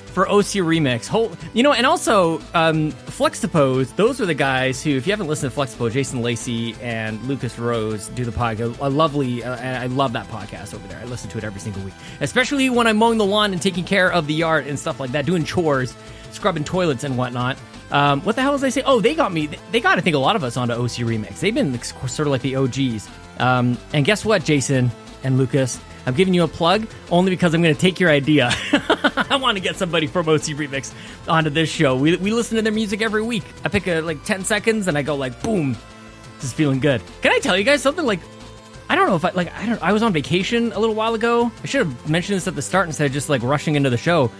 Speaker 1: for OC Remix. And also, Flexipose, those are the guys who, if you haven't listened to Flexipose, Jason Lacey and Lucas Rose do the podcast. I love that podcast over there. I listen to it every single week, especially when I'm mowing the lawn and taking care of the yard and stuff like that, doing chores, scrubbing toilets and whatnot. What the hell was I saying? Oh, they got, I think, a lot of us onto OC Remix. They've been sort of like the OGs. And guess what, Jason and Lucas? I'm giving you a plug only because I'm going to take your idea. I want to get somebody from OC Remix onto this show. We listen to their music every week. I pick 10 seconds and I go like, boom, this is feeling good. Can I tell you guys something? Like, I don't know if I was on vacation a little while ago. I should have mentioned this at the start instead of just like rushing into the show.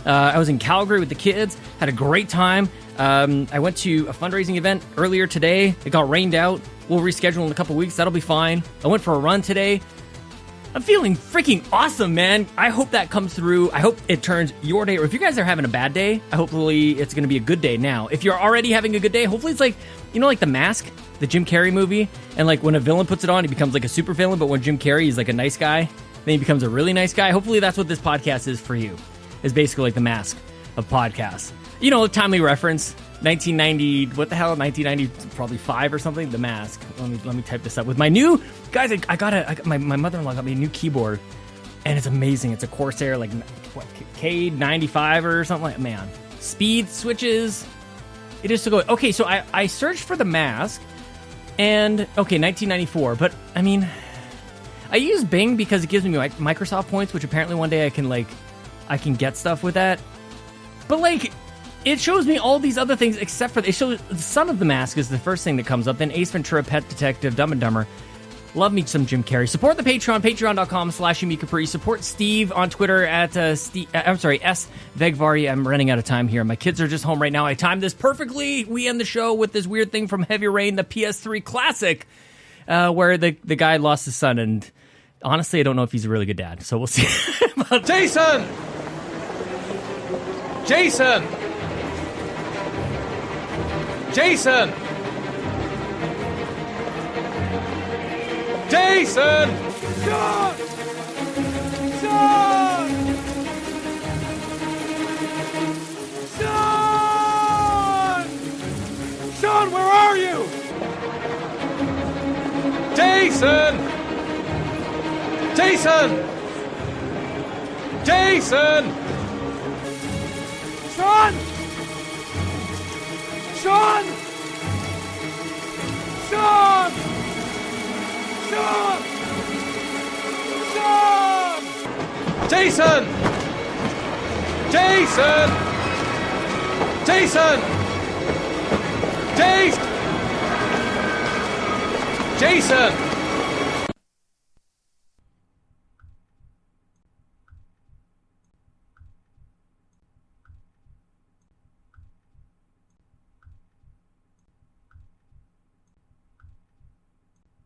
Speaker 1: I was in Calgary with the kids, had a great time. I went to a fundraising event earlier today. It got rained out. We'll reschedule in a couple weeks. That'll be fine. I went for a run today. I'm feeling freaking awesome, man. I hope that comes through. I hope it turns your day. Or if you guys are having a bad day, hopefully it's going to be a good day now. If you're already having a good day, hopefully it's like, like The Mask, the Jim Carrey movie. And like when a villain puts it on, he becomes like a super villain. But when Jim Carrey is like a nice guy, then he becomes a really nice guy. Hopefully that's what this podcast is for you. It's basically like The Mask of podcasts. Timely reference. 1990, what the hell? 1990, probably 5 or something. The Mask. Let me type this up. With my new guys, my mother-in-law got me a new keyboard, and it's amazing. It's a Corsair, K95 or something like. Man, speed switches. It is so good. Okay, so I searched for The Mask, and 1994. But I mean, I use Bing because it gives me Microsoft points, which apparently one day I can get stuff with that. But it shows me all these other things except for it shows the Son of the Mask is the first thing that comes up. Then Ace Ventura, Pet Detective, Dumb and Dumber. Love me some Jim Carrey. Support the Patreon, patreon.com/Yumi Capri. Support Steve on Twitter at S Vegvari. I'm running out of time here. My kids are just home right now. I timed this perfectly. We end the show with this weird thing from Heavy Rain, the PS3 classic, where the guy lost his son. And honestly, I don't know if he's a really good dad. So we'll see.
Speaker 3: Jason! Jason! Jason! Jason! Sean! Sean! Sean! Sean, where are you? Jason! Jason! Jason! Sean! Sean! Sean! Sean! Sean! Jason! Jason! Jason! Jason!